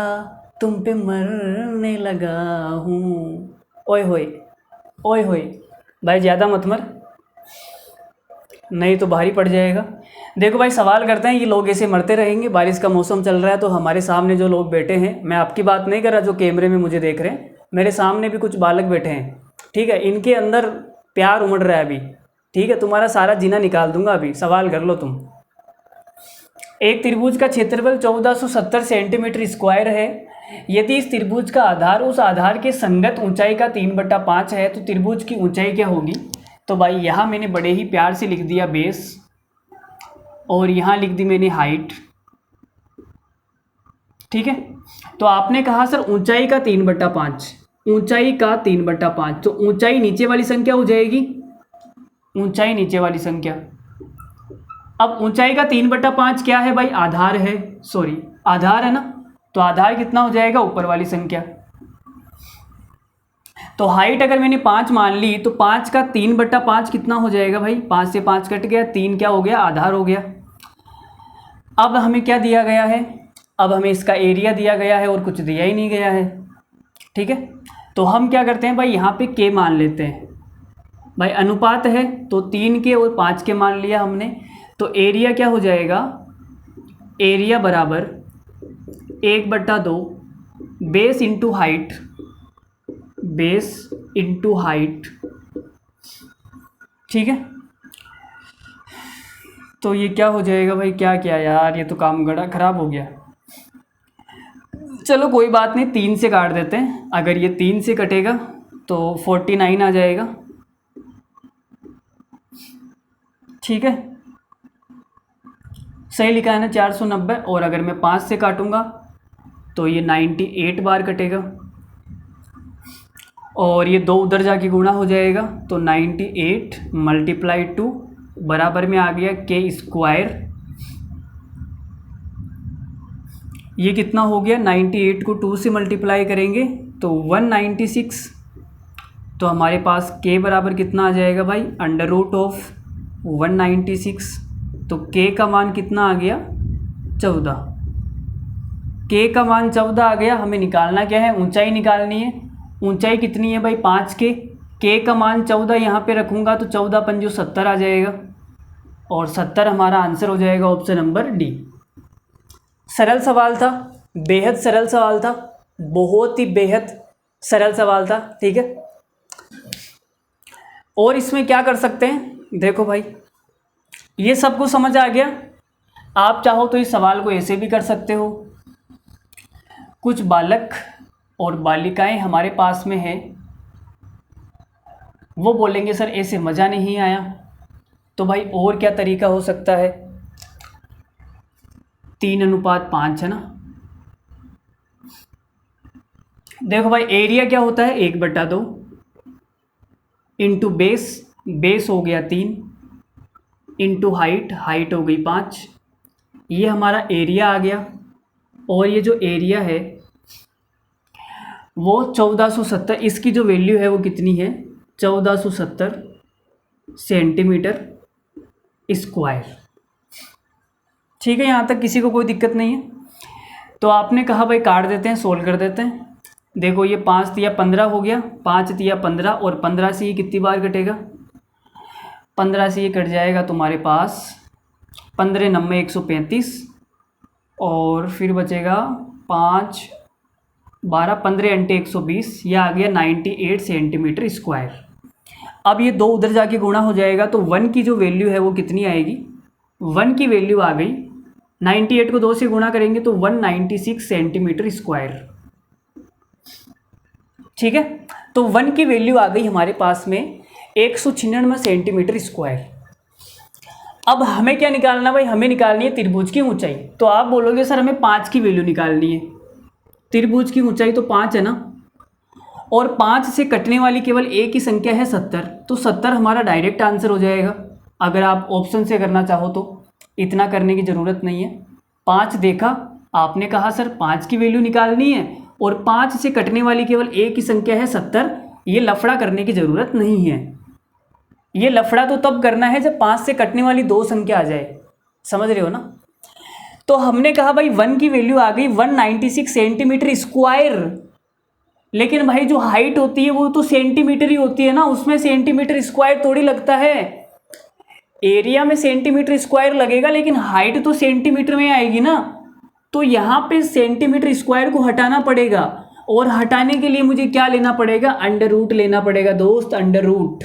तुम पे मरने लगा हूँ। ओए होए, ओए होए भाई, ज़्यादा मत मर, नहीं तो भारी पड़ जाएगा। देखो भाई सवाल करते हैं, ये लोग ऐसे मरते रहेंगे? बारिश का मौसम चल रहा है तो हमारे सामने जो लोग बैठे हैं, मैं आपकी बात नहीं कर रहा जो कैमरे में मुझे देख रहे हैं, मेरे सामने भी कुछ बालक बैठे हैं। ठीक है, इनके अंदर प्यार उमड़ रहा है अभी। ठीक है, तुम्हारा सारा जीना निकाल दूंगा अभी, सवाल कर लो तुम। एक त्रिभुज का क्षेत्रफल 1470 सेंटीमीटर स्क्वायर है। यदि इस त्रिभुज का आधार उस आधार के संगत ऊंचाई का 3/5 है तो त्रिभुज की ऊंचाई क्या होगी? तो भाई यहाँ मैंने बड़े ही प्यार से लिख दिया बेस, और यहाँ लिख दी मैंने हाइट। ठीक है, तो आपने कहा सर ऊंचाई का 3/5, ऊंचाई का 3/5, तो ऊंचाई नीचे वाली संख्या हो जाएगी, ऊंचाई नीचे वाली संख्या। अब ऊंचाई का 3/5 क्या है भाई? आधार है, सॉरी आधार है ना, तो आधार कितना हो जाएगा? ऊपर वाली संख्या। तो हाइट अगर मैंने 5 मान ली तो 5 का 3/5 कितना हो जाएगा भाई? 5 से 5 कट गया, 3 क्या हो गया? आधार हो गया। अब हमें क्या दिया गया है? अब हमें इसका एरिया दिया गया है और कुछ दिया ही नहीं गया है। ठीक है, तो हम क्या करते हैं भाई, यहाँ पे के मान लेते हैं। भाई अनुपात है तो 3 के और 5 के मान लिया हमने, तो एरिया क्या हो जाएगा? एरिया बराबर 1/2 base into height, base into height. ठीक है, तो ये क्या हो जाएगा भाई? क्या क्या यार, ये तो काम बड़ा ख़राब हो गया। चलो कोई बात नहीं, 3 से काट देते हैं। अगर ये 3 से कटेगा तो 49 आ जाएगा। ठीक है, सही लिखा है ना 490। और अगर मैं 5 से काटूंगा तो ये 98 बार कटेगा, और ये 2 उधर जाके गुणा हो जाएगा, तो 98 × 2 बराबर में आ गया के स्क्वायर। ये कितना हो गया? 98 को 2 से मल्टीप्लाई करेंगे तो 196। तो हमारे पास के बराबर कितना आ जाएगा भाई? √196। तो के का मान कितना आ गया? 14। के का मान 14 आ गया। हमें निकालना क्या है? ऊंचाई निकालनी है। ऊंचाई कितनी है भाई? 5 के का मान 14 यहाँ पे रखूँगा तो 14 × 5 = 70 आ जाएगा, और 70 हमारा आंसर हो जाएगा ऑप्शन नंबर डी। सरल सवाल था, बेहद सरल सवाल था, बहुत ही बेहद सरल सवाल था। ठीक है, और इसमें क्या कर सकते हैं? देखो भाई ये सबको समझ आ गया। आप चाहो तो इस सवाल को ऐसे भी कर सकते हो। कुछ बालक और बालिकाएं हमारे पास में है, वो बोलेंगे सर ऐसे मज़ा नहीं आया, तो भाई और क्या तरीका हो सकता है? 3:5 है ना। देखो भाई एरिया क्या होता है? 1/2 इंटू बेस, बेस हो गया 3, इंटू हाइट, हाइट हो गई 5। ये हमारा एरिया आ गया, और ये जो एरिया है वो 1470, इसकी जो वैल्यू है वो कितनी है? 1470 सेंटीमीटर स्क्वायर। ठीक है, यहाँ तक किसी को कोई दिक्कत नहीं है। तो आपने कहा भाई काट देते हैं, सोल्व कर देते हैं। देखो ये 5 तिया 15 हो गया, 5 तिया 15 और 15 से ये कितनी बार कटेगा, 15 से ये कट जाएगा तुम्हारे पास 15 नम्बे 135 और फिर बचेगा 5 12 15 अंटे 120, यह आ गया 98 सेंटीमीटर स्क्वायर। अब ये दो उधर जाके गुणा हो जाएगा तो 1 की जो वैल्यू है वो कितनी आएगी, 1 की वैल्यू आ गई 98 को 2 से गुणा करेंगे तो 196 सेंटीमीटर स्क्वायर। ठीक है, तो 1 की वैल्यू आ गई हमारे पास में 196 सेंटीमीटर स्क्वायर। अब हमें क्या निकालना भाई, हमें निकालनी है त्रिभुज की ऊंचाई। तो आप बोलोगे सर हमें 5 की वैल्यू निकालनी है, त्रिभुज की ऊंचाई तो 5 है ना, और 5 से कटने वाली केवल एक ही संख्या है 70, तो 70 हमारा डायरेक्ट आंसर हो जाएगा। अगर आप ऑप्शन से करना चाहो तो इतना करने की ज़रूरत नहीं है। 5 देखा, आपने कहा सर 5 की वैल्यू निकालनी है और 5 से कटने वाली केवल एक ही संख्या है 70, ये लफड़ा करने की ज़रूरत नहीं है। ये लफड़ा तो तब करना है जब 5 से कटने वाली 2 संख्या आ जाए, समझ रहे हो ना। तो हमने कहा भाई 1 की वैल्यू आ गई 196 सेंटीमीटर स्क्वायर, लेकिन भाई जो हाइट होती है वो तो सेंटीमीटर ही होती है ना, उसमें सेंटीमीटर स्क्वायर थोड़ी लगता है। एरिया में सेंटीमीटर स्क्वायर लगेगा लेकिन हाइट तो सेंटीमीटर में आएगी ना, तो यहाँ पे सेंटीमीटर स्क्वायर को हटाना पड़ेगा, और हटाने के लिए मुझे क्या लेना पड़ेगा, अंडर रूट लेना पड़ेगा दोस्त, अंडर रूट।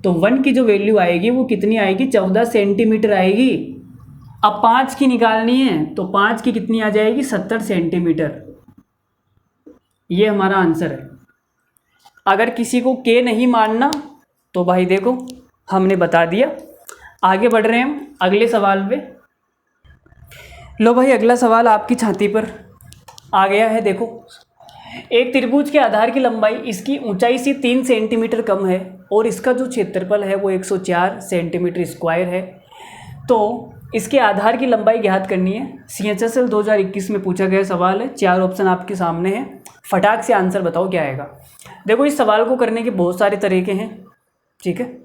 तो 1 की जो वैल्यू आएगी वो कितनी आएगी, 14 सेंटीमीटर आएगी। अब 5 की निकालनी है तो 5 की कितनी आ जाएगी, 70 सेंटीमीटर। ये हमारा आंसर है। अगर किसी को के नहीं मानना तो भाई देखो हमने बता दिया। आगे बढ़ रहे हैं हम अगले सवाल पे। लो भाई अगला सवाल आपकी छाती पर आ गया है। देखो, एक त्रिभुज के आधार की लंबाई इसकी ऊंचाई से 3 सेंटीमीटर कम है और इसका जो क्षेत्रफल है वो 104 सेंटीमीटर स्क्वायर है। तो इसके आधार की लंबाई ज्ञात करनी है। CHSL 2021 में पूछा गया सवाल है। 4 ऑप्शन आपके सामने हैं, फटाक से आंसर बताओ क्या आएगा। देखो इस सवाल को करने के बहुत सारे तरीके हैं, ठीक है।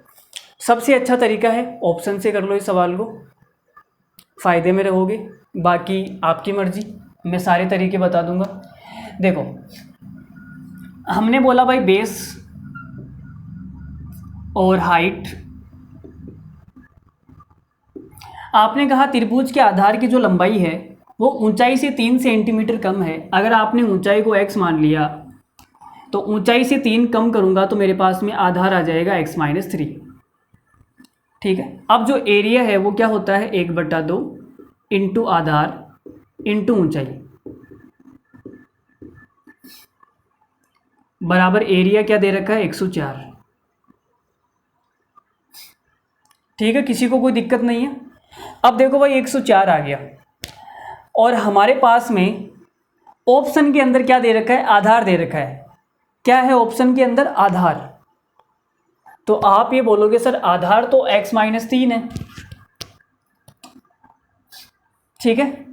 सबसे अच्छा तरीका है ऑप्शन से कर लो इस सवाल को, फ़ायदे में रहोगे। बाकी आपकी मर्जी, मैं सारे तरीके बता दूंगा। देखो हमने बोला भाई बेस और हाइट, आपने कहा त्रिभुज के आधार की जो लंबाई है वो ऊंचाई से 3 सेंटीमीटर कम है। अगर आपने ऊंचाई को x मान लिया तो ऊंचाई से 3 कम करूंगा तो मेरे पास में आधार आ जाएगा x-3, ठीक है। अब जो एरिया है वो क्या होता है, 1/2 इंटू आधार इंटू ऊंचाई बराबर एरिया क्या दे रखा है, 104। ठीक है, किसी को कोई दिक्कत नहीं है। अब देखो भाई 104 आ गया और हमारे पास में ऑप्शन के अंदर क्या दे रखा है, आधार दे रखा है। क्या है ऑप्शन के अंदर, आधार। तो आप ये बोलोगे सर आधार तो x-3 है, ठीक है।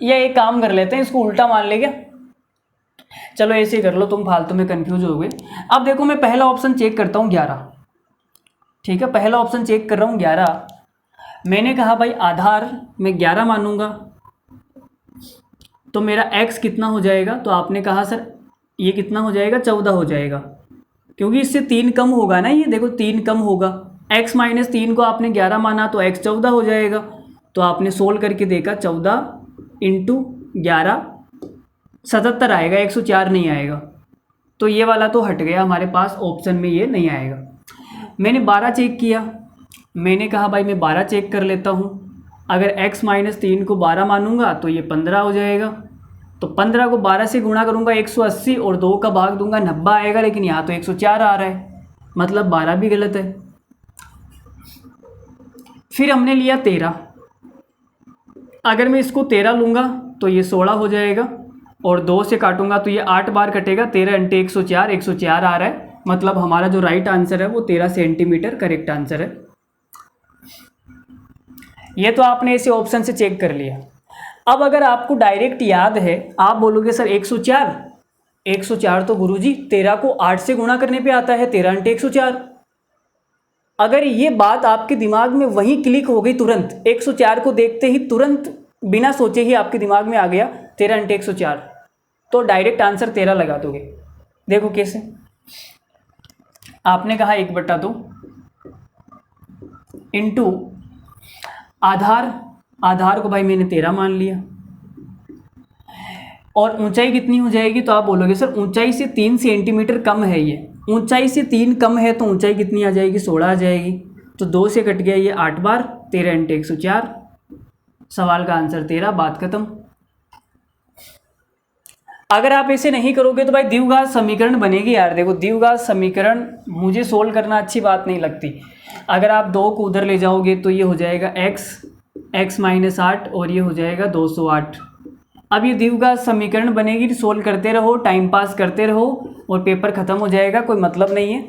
या एक काम कर लेते हैं, इसको उल्टा मान ले क्या, चलो ऐसे ही कर लो, तुम फालतू में कंफ्यूज हो गए। अब देखो मैं पहला ऑप्शन चेक करता हूँ 11, ठीक है। पहला ऑप्शन चेक कर रहा हूँ 11। मैंने कहा भाई आधार में 11 मानूंगा तो मेरा x कितना हो जाएगा, तो आपने कहा सर ये कितना हो जाएगा, 14 हो जाएगा, क्योंकि इससे 3 कम होगा ना। ये देखो 3 कम होगा, x-3 को आपने 11 माना तो x 14 हो जाएगा। तो आपने सोल्व करके देखा 14 इंटू 11 77 आएगा, 104 नहीं आएगा। तो ये वाला तो हट गया हमारे पास, ऑप्शन में ये नहीं आएगा। मैंने 12 चेक किया, मैंने कहा भाई मैं 12 चेक कर लेता हूँ। अगर x-3 को 12 मानूंगा तो ये 15 हो जाएगा। तो 15 को 12 से गुणा करूँगा 180 और 2 का भाग दूंगा 90 आएगा, लेकिन यहाँ तो 104 आ रहा है, मतलब 12 भी गलत है। फिर हमने लिया 13, अगर मैं इसको 13 लूँगा तो ये 16 हो जाएगा और 2 से काटूंगा तो ये 8 बार कटेगा, 13 × 104 104 आ रहा है, मतलब हमारा जो राइट आंसर है वो 13 सेंटीमीटर करेक्ट आंसर है। ये तो आपने इसे ऑप्शन से चेक कर लिया। अब अगर आपको डायरेक्ट याद है, आप बोलोगे सर 104, 104 तो गुरुजी 13 को 8 से गुणा करने पे आता है, 13 × 104। अगर ये बात आपके दिमाग में वहीं क्लिक हो गई तुरंत, 104 को देखते ही तुरंत बिना सोचे ही आपके दिमाग में आ गया 13 × 104, तो डायरेक्ट आंसर 13 लगा दोगे। देखो कैसे, आपने कहा 1/2 इंटू आधार को भाई मैंने 13 मान लिया, और ऊंचाई कितनी हो जाएगी, तो आप बोलोगे सर ऊंचाई से 3 सेंटीमीटर कम है, ये ऊंचाई से 3 कम है तो ऊंचाई कितनी आ जाएगी, 16 आ जाएगी। तो 2 से कट गया ये 8 बार, 13 × 104, सवाल का आंसर 13, बात खत्म। अगर आप ऐसे नहीं करोगे तो भाई द्विघात समीकरण बनेगी यार। देखो द्विघात समीकरण मुझे सोल्व करना अच्छी बात नहीं लगती। अगर आप 2 को उधर ले जाओगे तो ये हो जाएगा x - 8 और ये हो जाएगा 208। अब ये द्विघात समीकरण बनेगी, सोल्व करते रहो, टाइम पास करते रहो और पेपर ख़त्म हो जाएगा, कोई मतलब नहीं है,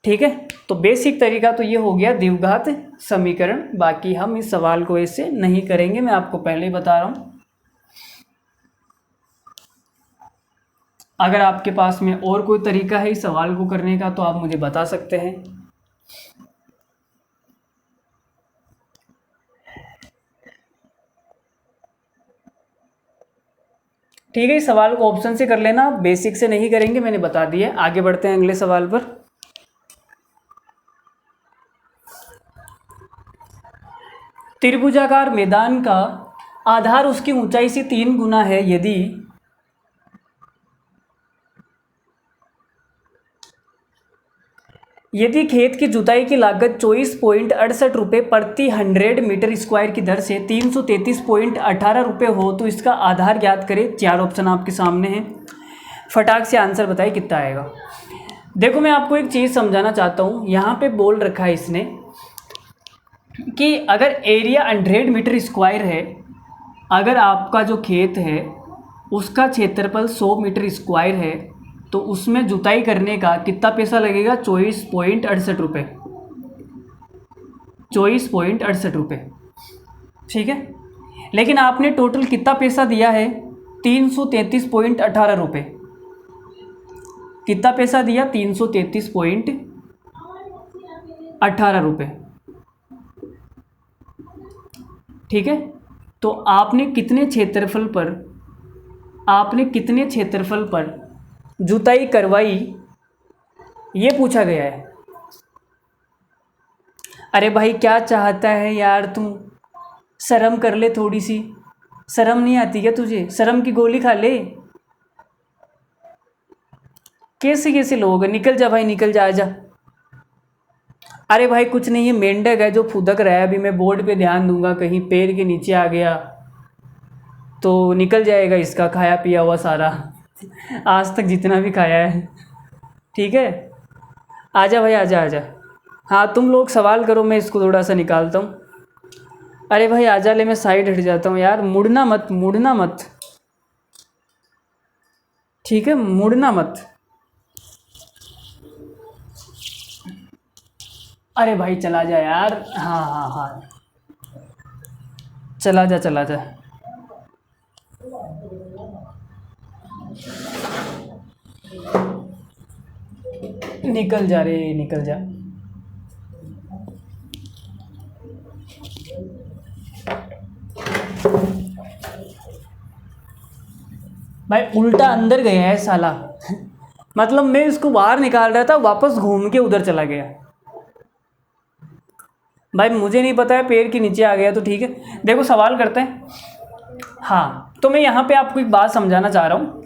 ठीक है। तो बेसिक तरीका तो ये हो गया द्विघात समीकरण। बाकी हम इस सवाल को ऐसे नहीं करेंगे, मैं आपको पहले ही बता रहा हूँ। अगर आपके पास में और कोई तरीका है इस सवाल को करने का तो आप मुझे बता सकते हैं। ठीक है, इस सवाल को ऑप्शन से कर लेना, बेसिक से नहीं करेंगे, मैंने बता दिया। आगे बढ़ते हैं अगले सवाल पर। त्रिभुजाकार मैदान का आधार उसकी ऊंचाई से 3 गुना है यदि खेत की जुताई की लागत 24.68 रुपये प्रति 100 मीटर स्क्वायर की दर से 333.18 रुपये हो तो इसका आधार ज्ञात करें। 4 ऑप्शन आपके सामने हैं, फटाक से आंसर बताइए कितना आएगा। देखो मैं आपको एक चीज़ समझाना चाहता हूँ, यहाँ पे बोल रखा है इसने कि अगर एरिया 100 मीटर स्क्वायर है, अगर आपका जो खेत है उसका क्षेत्रफल 100 मीटर स्क्वायर है तो उसमें जुताई करने का कितना पैसा लगेगा, 24.68 रुपये, 24.68 रुपये, ठीक है। लेकिन आपने टोटल कितना पैसा दिया है, 333.18 रुपये। कितना पैसा दिया, 333.18 रुपये, ठीक है। तो आपने कितने क्षेत्रफल पर जुताई करवाई, ये पूछा गया है। अरे भाई क्या चाहता है यार तू, शर्म कर ले थोड़ी सी, शर्म नहीं आती क्या तुझे, शर्म की गोली खा ले। कैसे कैसे लोग, निकल जा भाई, निकल जा, आजा। अरे भाई कुछ नहीं है, मेंढक है जो फुदक रहा है, अभी मैं बोर्ड पे ध्यान दूंगा, कहीं पैर के नीचे आ गया तो निकल जाएगा इसका खाया पिया हुआ सारा, आज तक जितना भी खाया है, ठीक है। आजा भाई, आजा आजा। हाँ तुम लोग सवाल करो, मैं इसको थोड़ा सा निकालता हूँ। अरे भाई आजा, ले मैं साइड हट जाता हूँ यार, मुड़ना मत, ठीक है, मुड़ना मत। अरे भाई चला जा यार, हाँ, चला जा। निकल जा रे, निकल जा। भाई उल्टा अंदर गया है साला मतलब मैं इसको बाहर निकाल रहा था, वापस घूम के उधर चला गया। भाई मुझे नहीं पता है, पैर के नीचे आ गया तो ठीक है। देखो सवाल करते हैं। हाँ तो मैं यहाँ पे आपको एक बात समझाना चाह रहा हूँ।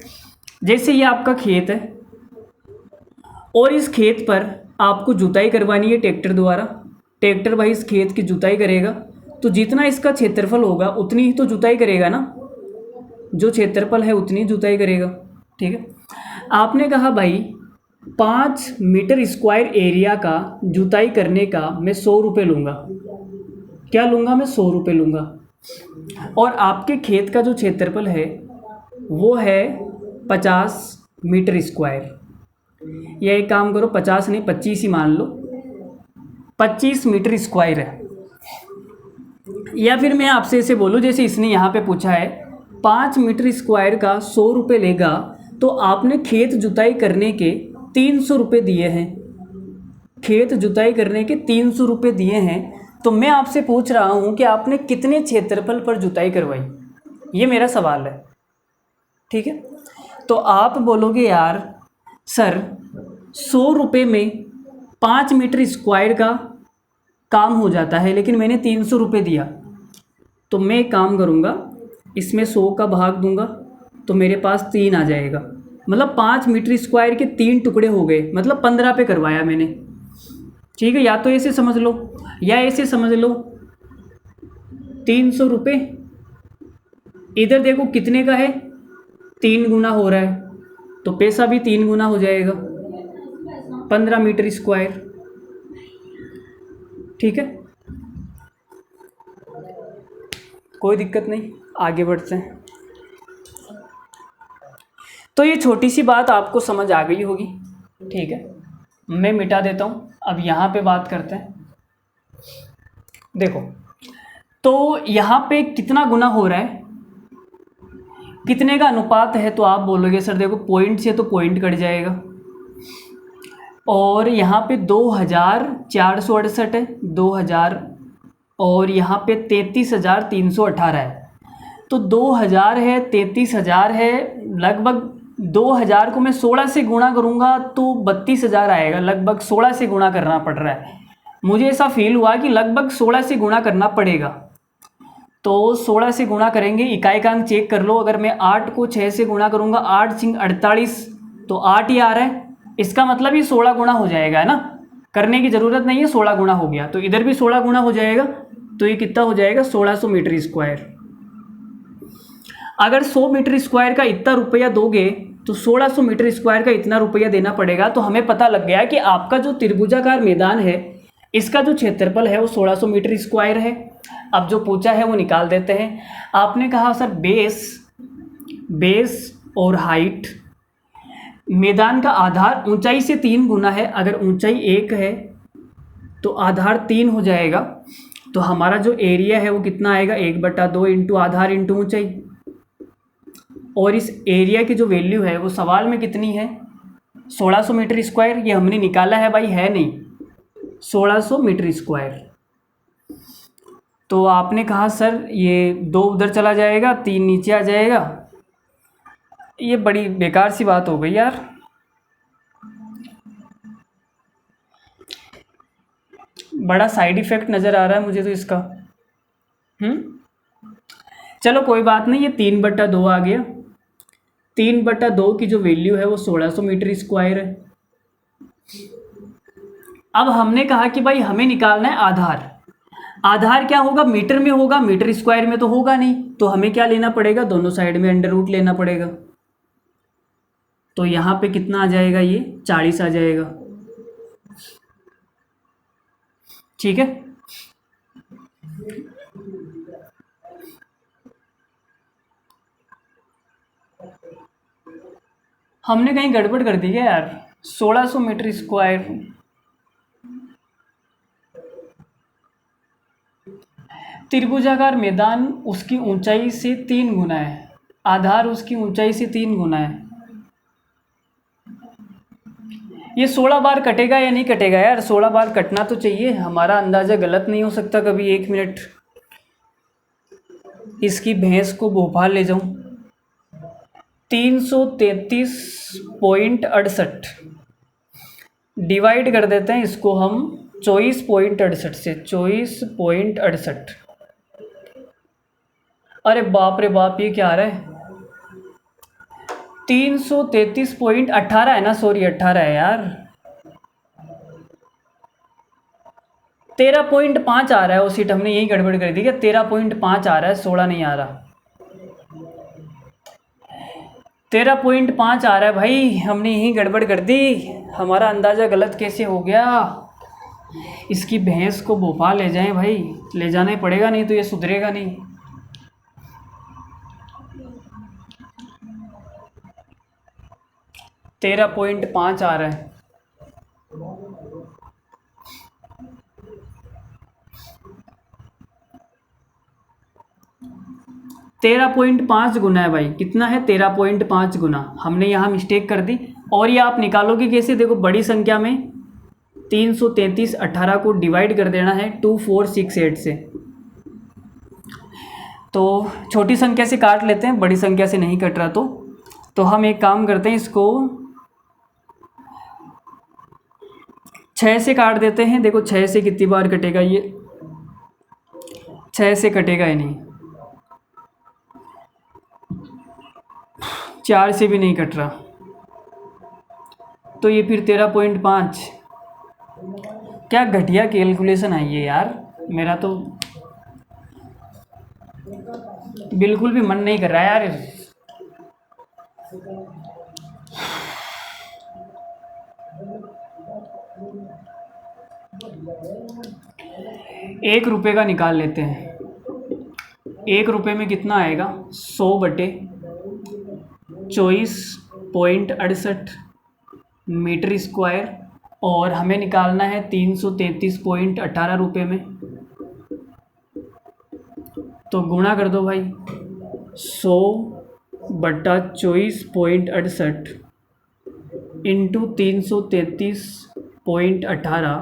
जैसे ये आपका खेत है और इस खेत पर आपको जुताई करवानी है ट्रैक्टर द्वारा। ट्रैक्टर भाई इस खेत की जुताई करेगा तो जितना इसका क्षेत्रफल होगा उतनी ही तो जुताई करेगा ना, जो क्षेत्रफल है उतनी जुताई करेगा, ठीक है। आपने कहा भाई 5 मीटर स्क्वायर एरिया का जुताई करने का मैं 100 रुपये लूँगा। क्या लूँगा मैं, 100 रुपये लूँगा। और आपके खेत का जो क्षेत्रफल है वो है 50 मीटर स्क्वायर। या एक काम करो, 50 नहीं 25 ही मान लो, 25 मीटर स्क्वायर है। या फिर मैं आपसे ऐसे बोलूँ जैसे इसने यहाँ पे पूछा है 5 मीटर स्क्वायर का 100 रुपये लेगा, तो आपने खेत जुताई करने के 300 रुपये दिए हैं। खेत जुताई करने के 300 रुपये दिए हैं, तो मैं आपसे पूछ रहा हूँ कि आपने कितने क्षेत्रफल पर जुताई करवाई, ये मेरा सवाल है। ठीक है, तो आप बोलोगे यार सर 100 रुपये में 5 मीटर स्क्वायर का काम हो जाता है, लेकिन मैंने 300 रुपये दिया। तो मैं एक काम करूँगा, इसमें 100 का भाग दूंगा तो मेरे पास 3 आ जाएगा, मतलब 5 मीटर स्क्वायर के 3 टुकड़े हो गए, मतलब 15 पे करवाया मैंने। ठीक है, या तो ऐसे समझ लो या ऐसे समझ लो। 300 रुपये इधर देखो कितने का है, 3 गुना हो रहा है, तो पैसा भी 3 गुना हो जाएगा, 15 मीटर स्क्वायर। ठीक है, कोई दिक्कत नहीं, आगे बढ़ते हैं। तो ये छोटी सी बात आपको समझ आ गई होगी। ठीक है, मैं मिटा देता हूँ, अब यहाँ पे बात करते हैं। देखो, तो यहाँ पे कितना गुना हो रहा है, कितने का अनुपात है, तो आप बोलोगे सर देखो पॉइंट से तो पॉइंट कट जाएगा, और यहाँ पे 2468 है, 2000, और यहाँ पे 33,318 है। तो 2000 है, 33,000 है, लगभग 2000 को मैं 16 से गुणा करूँगा तो 32,000 आएगा। लगभग 16 से गुणा करना पड़ रहा है, मुझे ऐसा फील हुआ कि लगभग 16 से गुणा करना पड़ेगा। तो 16 से गुणा करेंगे, इकाई-अंक चेक कर लो। अगर मैं 8 को 6 से गुणा करूँगा, 8 × 48, तो 8 ही आ रहा है। इसका मतलब ये 16 गुणा हो जाएगा, है ना, करने की ज़रूरत नहीं है, 16 गुणा हो गया। तो इधर भी 16 गुणा हो जाएगा, तो ये कितना हो जाएगा, 1600 मीटर स्क्वायर। अगर 100 मीटर स्क्वायर का इतना रुपया दोगे तो 1600 मीटर स्क्वायर का इतना रुपया देना पड़ेगा। तो हमें पता लग गया कि आपका जो त्रिभुजाकार मैदान है, इसका जो क्षेत्रफल है वो 1600 मीटर स्क्वायर है। अब जो पूछा है वो निकाल देते हैं। आपने कहा सर बेस और हाइट, मैदान का आधार ऊंचाई से 3 गुना है। अगर ऊंचाई 1 है तो आधार 3 हो जाएगा। तो हमारा जो एरिया है वो कितना आएगा, 1/2 इंटू आधार इंटू ऊंचाई। और इस एरिया की जो वैल्यू है वो सवाल में कितनी है, 1600 मीटर स्क्वायर। ये हमने निकाला है भाई, है नहीं, 1600 मीटर स्क्वायर। तो आपने कहा सर ये 2 उधर चला जाएगा, 3 नीचे आ जाएगा। ये बड़ी बेकार सी बात हो गई यार। बड़ा साइड इफ़ेक्ट नज़र आ रहा है मुझे तो इसका। चलो कोई बात नहीं, ये 3/2 आ गया। 3/2 की जो वैल्यू है वो 1600 मीटर स्क्वायर है। अब हमने कहा कि भाई हमें निकालना है आधार। आधार क्या होगा, मीटर में होगा, मीटर स्क्वायर में तो होगा नहीं। तो हमें क्या लेना पड़ेगा, दोनों साइड में अंडर रूट लेना पड़ेगा। तो यहाँ पे कितना आ जाएगा, ये 40 आ जाएगा। ठीक है, हमने कहीं गड़बड़ कर दी है यार। 1600 मीटर स्क्वायर, त्रिभुजाकार मैदान उसकी ऊंचाई से 3 गुना है, आधार उसकी ऊंचाई से 3 गुना है। ये 16 बार कटेगा या नहीं कटेगा यार, 16 बार कटना तो चाहिए, हमारा अंदाज़ा गलत नहीं हो सकता कभी। 1 मिनट, इसकी भैंस को भोपाल ले जाऊं। 333.68 डिवाइड कर देते हैं इसको हम 24.68 से, 24.68। अरे बाप रे बाप, ये क्या आ रहा है, 333.18 है ना, सॉरी 18 है यार। 13.5 आ रहा है, वो सीट हमने यही गड़बड़ कर दी क्या, 13.5 आ रहा है, 16 नहीं आ रहा। 13.5 आ रहा है भाई, हमने यही गड़बड़ कर दी, हमारा अंदाज़ा गलत कैसे हो गया। इसकी भैंस को भोपाल ले जाएं भाई, ले जाना ही पड़ेगा, नहीं तो ये सुधरेगा नहीं। तेरह 13.5 आ रहा है। तेरह 13.5 गुना है भाई, कितना है, 13.5 गुना। हमने यहाँ मिस्टेक कर दी। और ये आप निकालोगे कैसे, देखो बड़ी संख्या में 333 18 को डिवाइड कर देना है 2468 से। तो छोटी संख्या से काट लेते हैं, बड़ी संख्या से नहीं कट रहा तो हम एक काम करते हैं, इसको 6 से काट देते हैं। देखो 6 से कितनी बार कटेगा, ये 6 से कटेगा ही नहीं, 4 से भी नहीं कट रहा, तो ये फिर 13.5। क्या घटिया कैलकुलेशन आई है यार, मेरा तो बिल्कुल भी मन नहीं कर रहा है यार। 1 रुपये का निकाल लेते हैं। 1 रुपये में कितना आएगा, 100/24.68 मीटर स्क्वायर, और हमें निकालना है 333.18 रुपये में। तो गुणा कर दो भाई, 100/24.68 इंटू 333.18,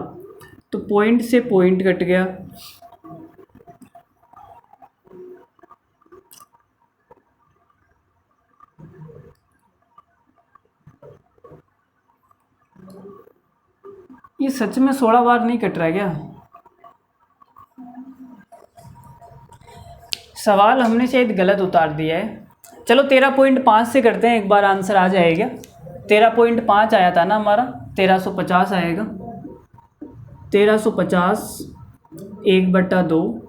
तो पॉइंट से पॉइंट कट गया। ये सच में 16 बार नहीं कट रहा है क्या? सवाल हमने शायद गलत उतार दिया है। चलो 13.5 से करते हैं, एक बार आंसर आ जाएगा। 13.5 आया था ना हमारा, 1350 आएगा। 1350 1/2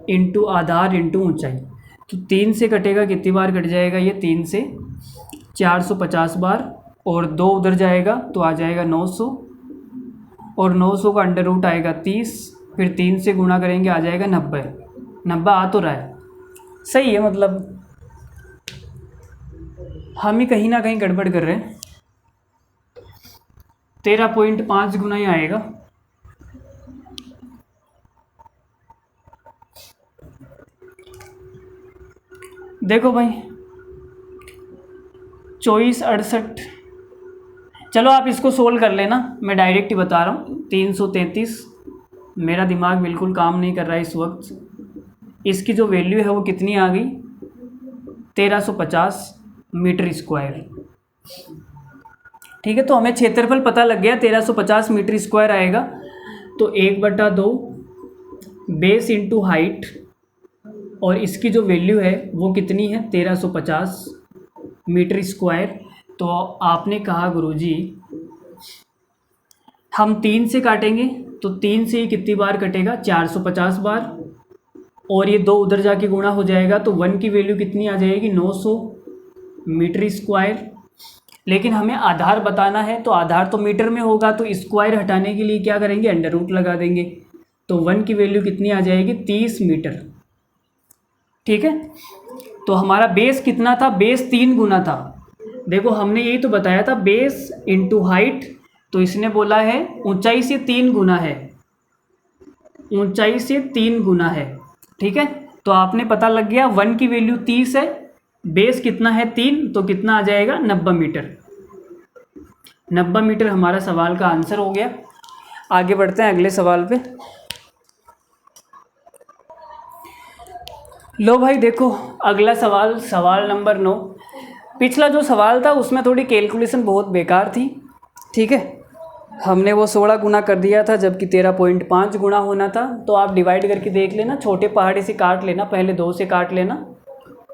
इंटू आधार इंटू ऊंचाई, तो 3 से कटेगा, कितनी बार कट जाएगा ये, 3 से 450 बार, और 2 उधर जाएगा तो आ जाएगा 900, और 900 का अंडर रूट आएगा 30, फिर 3 से गुणा करेंगे आ जाएगा 90। 90 आ तो रहा है, सही है, मतलब हम ही कहीं ना कहीं गड़बड़ कर रहे हैं। 13.5 गुना ही आएगा। देखो भाई 2468, चलो आप इसको सोल्व कर लेना, मैं डायरेक्ट ही बता रहा हूँ। 333, मेरा दिमाग बिल्कुल काम नहीं कर रहा है इस वक्त। इसकी जो वैल्यू है वो कितनी आ गई, 1350 मीटर स्क्वायर। ठीक है, तो हमें क्षेत्रफल पता लग गया, 1350 मीटर स्क्वायर आएगा। तो 1/2 बेस इंटू हाइट, और इसकी जो वैल्यू है वो कितनी है, 1350 मीटर स्क्वायर। तो आपने कहा गुरुजी हम 3 से काटेंगे, तो 3 से ही कितनी बार कटेगा, 450 बार, और ये 2 उधर जाके गुणा हो जाएगा, तो 1 की वैल्यू कितनी आ जाएगी, 900 मीटर स्क्वायर। लेकिन हमें आधार बताना है, तो आधार तो मीटर में होगा, तो स्क्वायर हटाने के लिए क्या करेंगे, अंडर रूट लगा देंगे, तो 1 की वैल्यू कितनी आ जाएगी, 30 मीटर। ठीक है, तो हमारा बेस कितना था, बेस 3 गुना था। देखो हमने यही तो बताया था, बेस इंटू हाइट, तो इसने बोला है ऊंचाई से 3 गुना है, ऊंचाई से 3 गुना है। ठीक है, तो आपने पता लग गया 1 की वैल्यू 30 है, बेस कितना है 3, तो कितना आ जाएगा, 90 मीटर। 90 मीटर हमारा सवाल का आंसर हो गया। आगे बढ़ते हैं अगले सवाल पे। लो भाई देखो अगला सवाल, सवाल नंबर 9। पिछला जो सवाल था उसमें थोड़ी कैलकुलेशन बहुत बेकार थी। ठीक है, हमने वो 16 गुना कर दिया था, जबकि 13.5 गुना होना था। तो आप डिवाइड करके देख लेना, छोटे पहाड़े से काट लेना, पहले 2 से काट लेना।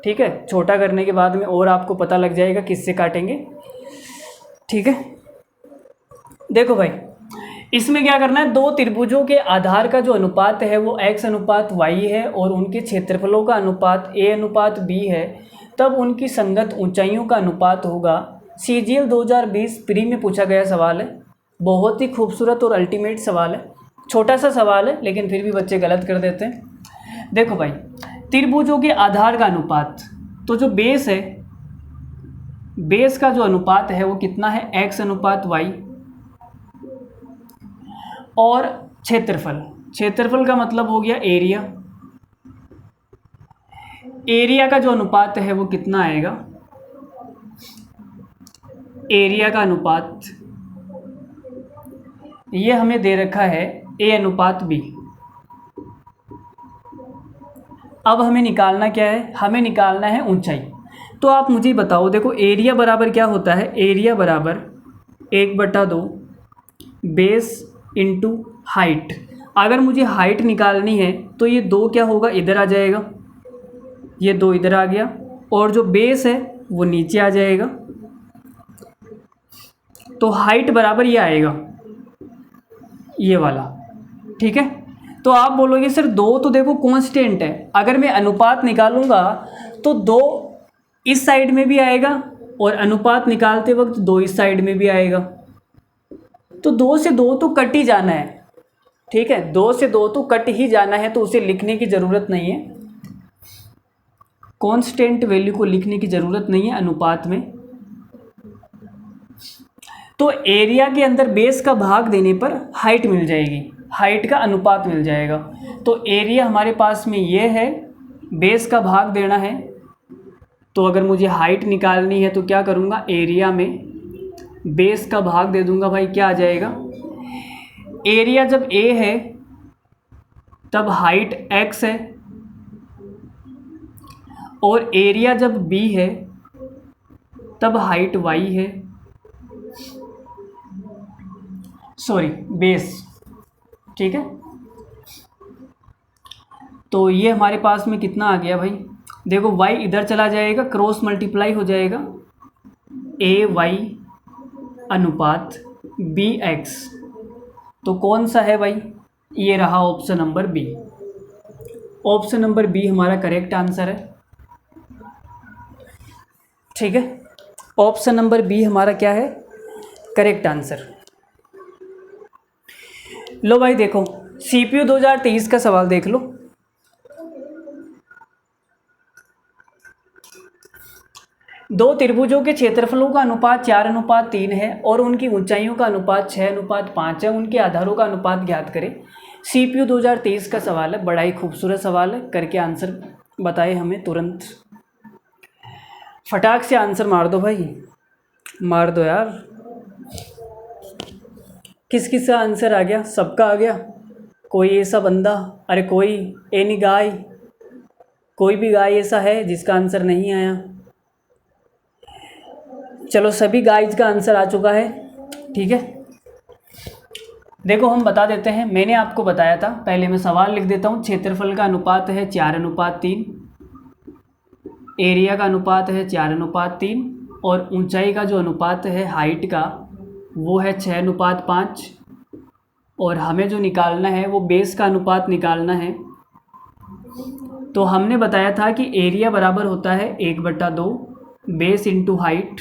ठीक है, छोटा करने के बाद में और आपको पता लग जाएगा किससे काटेंगे। ठीक है, देखो भाई इसमें क्या करना है, 2 त्रिभुजों के आधार का जो अनुपात है वो x अनुपात y है, और उनके क्षेत्रफलों का अनुपात a अनुपात b है, तब उनकी संगत ऊंचाइयों का अनुपात होगा। CGL 2020 प्री में पूछा गया सवाल है, बहुत ही खूबसूरत और अल्टीमेट सवाल है। छोटा सा सवाल है लेकिन फिर भी बच्चे गलत कर देते हैं। देखो भाई त्रिभुजों के आधार का अनुपात, तो जो बेस है, बेस का जो अनुपात है वो कितना है, x अनुपात y, और क्षेत्रफल, क्षेत्रफल का मतलब हो गया एरिया, एरिया का जो अनुपात है वो कितना आएगा, एरिया का अनुपात ये हमें दे रखा है A अनुपात B। अब हमें निकालना क्या है, हमें निकालना है ऊंचाई। तो आप मुझे बताओ, देखो एरिया बराबर क्या होता है, एरिया बराबर 1/2 बेस इंटू हाइट। अगर मुझे हाइट निकालनी है तो ये 2 क्या होगा, इधर आ जाएगा, ये 2 इधर आ गया, और जो बेस है वो नीचे आ जाएगा। तो हाइट बराबर ये आएगा, ये वाला। ठीक है, तो आप बोलोगे सर 2 तो देखो कांस्टेंट है, अगर मैं अनुपात निकालूंगा तो 2 इस साइड में भी आएगा और अनुपात निकालते वक्त 2 इस साइड में भी आएगा। तो 2 से 2 तो कट ही जाना है। ठीक है, 2 से 2 तो कट ही जाना है, तो उसे लिखने की ज़रूरत नहीं है, कांस्टेंट वैल्यू को लिखने की ज़रूरत नहीं है अनुपात में। तो एरिया के अंदर बेस का भाग देने पर हाइट मिल जाएगी, हाइट का अनुपात मिल जाएगा। तो एरिया हमारे पास में ये है, बेस का भाग देना है। तो अगर मुझे हाइट निकालनी है तो क्या करूँगा, एरिया में बेस का भाग दे दूँगा। भाई क्या आ जाएगा, एरिया जब A है तब हाइट x है, और एरिया जब B है तब हाइट y है, सॉरी बेस। ठीक है, तो ये हमारे पास में कितना आ गया भाई, देखो y इधर चला जाएगा, क्रॉस मल्टीप्लाई हो जाएगा, AY अनुपात BX। तो कौन सा है भाई, ये रहा option number B. Option number B हमारा करेक्ट आंसर है। ठीक है, ऑप्शन नंबर बी हमारा क्या है, करेक्ट आंसर। लो भाई देखो, CPU 2023 का सवाल देख लो। दो त्रिभुजों के क्षेत्रफलों का अनुपात 4:3 है और उनकी ऊंचाइयों का अनुपात 6:5 है। उनके आधारों का अनुपात ज्ञात करें। CPU 2023 का सवाल है, बड़ा ही खूबसूरत सवाल है, करके आंसर बताए हमें तुरंत। फटाक से आंसर मार दो भाई, मार दो यार। किस किस का आंसर आ गया, सबका आ गया। कोई ऐसा बंदा, अरे कोई एनी गाय, कोई भी गाय ऐसा है जिसका आंसर नहीं आया। चलो सभी गाइज का आंसर आ चुका है। ठीक है, देखो हम बता देते हैं, मैंने आपको बताया था, पहले मैं सवाल लिख देता हूँ। क्षेत्रफल का अनुपात है 4:3, एरिया का अनुपात है 4:3, और ऊंचाई का जो अनुपात है हाइट का वो है 6:5, और हमें जो निकालना है वो बेस का अनुपात निकालना है। तो हमने बताया था कि एरिया बराबर होता है 1/2 बेस इंटू हाइट।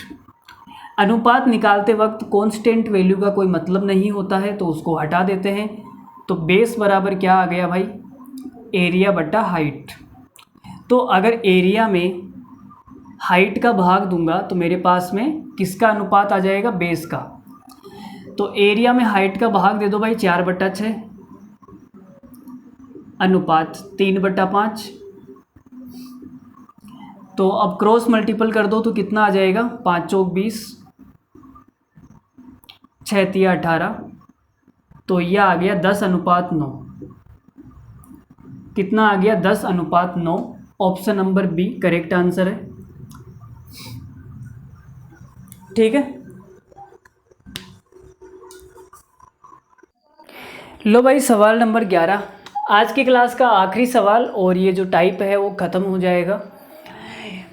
अनुपात निकालते वक्त कांस्टेंट वैल्यू का कोई मतलब नहीं होता है, तो उसको हटा देते हैं। तो बेस बराबर क्या आ गया भाई, एरिया बटा हाइट। तो अगर एरिया में हाइट का भाग दूंगा तो मेरे पास में किसका अनुपात आ जाएगा, बेस का। तो एरिया में हाइट का भाग दे दो भाई, 4/6 अनुपात 3/5। तो अब क्रॉस मल्टीपल कर दो तो कितना आ जाएगा, 5 चौक 20, 6 तिया 18, तो यह आ गया 10:9। कितना आ गया, 10:9। Option number B correct answer है। ठीक है, लो भाई सवाल नंबर 11, आज की क्लास का आखिरी सवाल, और ये जो टाइप है वो ख़त्म हो जाएगा।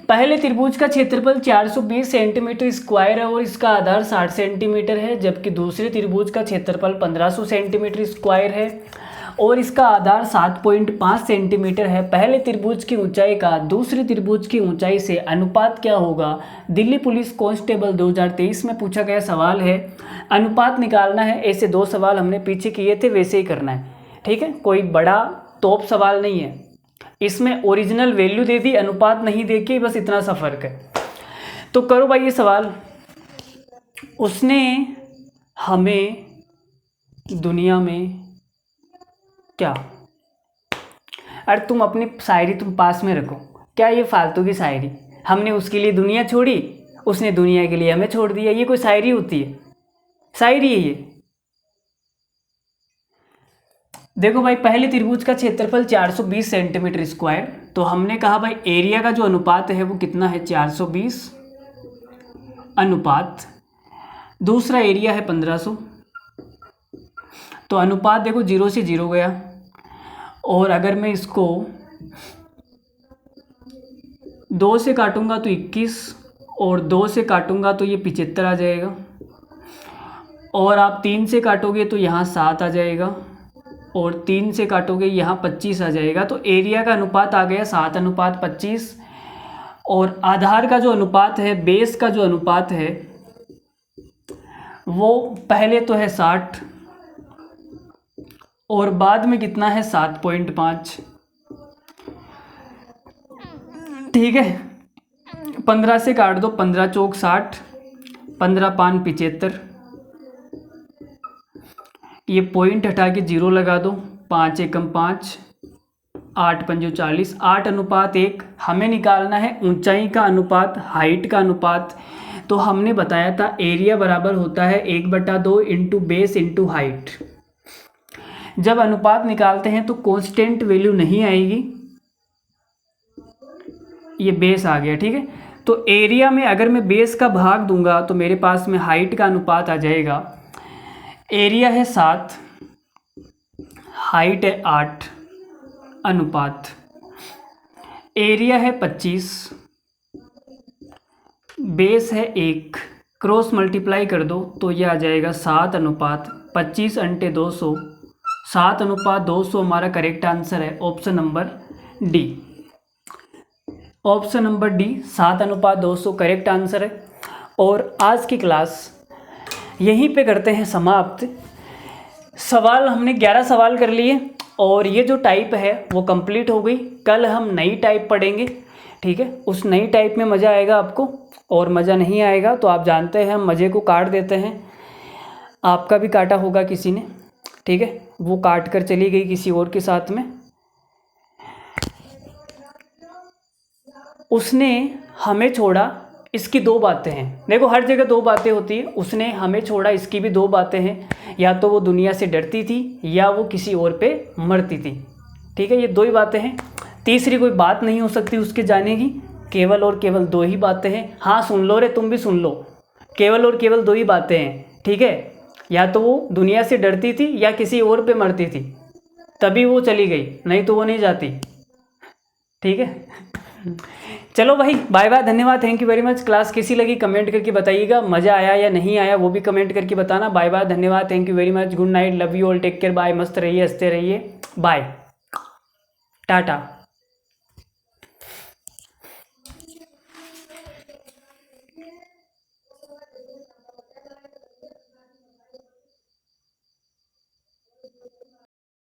पहले त्रिभुज का क्षेत्रफल 420 सेंटीमीटर स्क्वायर है और इसका आधार 60 सेंटीमीटर है, जबकि दूसरे त्रिभुज का क्षेत्रफल 1500 सेंटीमीटर स्क्वायर है और इसका आधार 7.5 सेंटीमीटर है। पहले त्रिभुज की ऊंचाई का दूसरे त्रिभुज की ऊंचाई से अनुपात क्या होगा। दिल्ली पुलिस कांस्टेबल 2023 में पूछा गया सवाल है, अनुपात निकालना है। ऐसे 2 सवाल हमने पीछे किए थे, वैसे ही करना है। ठीक है, कोई बड़ा तोप सवाल नहीं है, इसमें ओरिजिनल वैल्यू दे दी, अनुपात नहीं दे के, बस इतना सा फर्क है। तो करो भाई ये सवाल, उसने हमें दुनिया में क्या, अरे तुम अपनी शायरी तुम पास में रखो, क्या ये फालतू की शायरी, हमने उसके लिए दुनिया छोड़ी, उसने दुनिया के लिए हमें छोड़ दिया, ये कोई शायरी होती है? शायरी है ये? देखो भाई, पहले त्रिभुज का क्षेत्रफल 420 सेंटीमीटर स्क्वायर, तो हमने कहा भाई एरिया का जो अनुपात है वो कितना है, 420 अनुपात, दूसरा एरिया है 1500, तो अनुपात देखो 0 से 0 गया, और अगर मैं इसको 2 से काटूंगा तो 21, और 2 से काटूंगा तो ये 75 आ जाएगा, और आप 3 से काटोगे तो यहाँ 7 आ जाएगा, और 3 से काटोगे यहाँ 25 आ जाएगा। तो एरिया का अनुपात आ गया 7:25, और आधार का जो अनुपात है, बेस का जो अनुपात है वो पहले तो है 60 और बाद में कितना है 7.5, ठीक है। 15 से काट दो, 15 चौक 60, 15 पान 75, ये पॉइंट हटा के 0 लगा दो, 5 एकम 5, 8 पंजो 40, 8:1। हमें निकालना है ऊंचाई का अनुपात, हाइट का अनुपात। तो हमने बताया था एरिया बराबर होता है 1/2 इंटू बेस इंटू हाइट। जब अनुपात निकालते हैं तो कांस्टेंट वैल्यू नहीं आएगी, ये बेस आ गया, ठीक है। तो एरिया में अगर मैं बेस का भाग दूंगा तो मेरे पास में हाइट का अनुपात आ जाएगा, एरिया है 7, हाइट है 8 अनुपात, एरिया है 25, बेस है 1, क्रॉस मल्टीप्लाई कर दो तो ये आ जाएगा 7:25 × 200, 7:200 हमारा करेक्ट आंसर है option number D. Option number D 7:200 correct answer है। और आज की क्लास यहीं पे करते हैं समाप्त। सवाल हमने 11 सवाल कर लिए और ये जो टाइप है वो कंप्लीट हो गई। कल हम नई टाइप पढ़ेंगे, ठीक है। उस नई टाइप में मज़ा आएगा आपको, और मज़ा नहीं आएगा तो आप जानते हैं हम मज़े को काट देते हैं। आपका भी काटा होगा किसी ने, ठीक है, वो काट कर चली गई किसी और के साथ में, उसने हमें छोड़ा, इसकी 2 बातें हैं। देखो हर जगह 2 बातें होती है, उसने हमें छोड़ा, इसकी भी 2 बातें हैं। या तो वो दुनिया से डरती थी या वो किसी और पे मरती थी, ठीक है। ये 2 ही बातें हैं, तीसरी कोई बात नहीं हो सकती उसके जाने की। केवल और केवल 2 ही बातें हैं। हाँ सुन लो रे, तुम भी सुन लो, केवल और केवल 2 ही बातें हैं, ठीक है। या तो वो दुनिया से डरती थी या किसी और पे मरती थी, तभी वो चली गई, नहीं तो वो नहीं जाती, ठीक है। चलो भाई, बाय बाय, धन्यवाद, thank you very much. Class कैसी लगी कमेंट करके बताइएगा, मज़ा आया या नहीं आया वो भी कमेंट करके बताना। बाय बाय, धन्यवाद, thank you very much, good night, love you all, take care, bye, मस्त रहिए, हंसते रहिए, बाय, टाटा।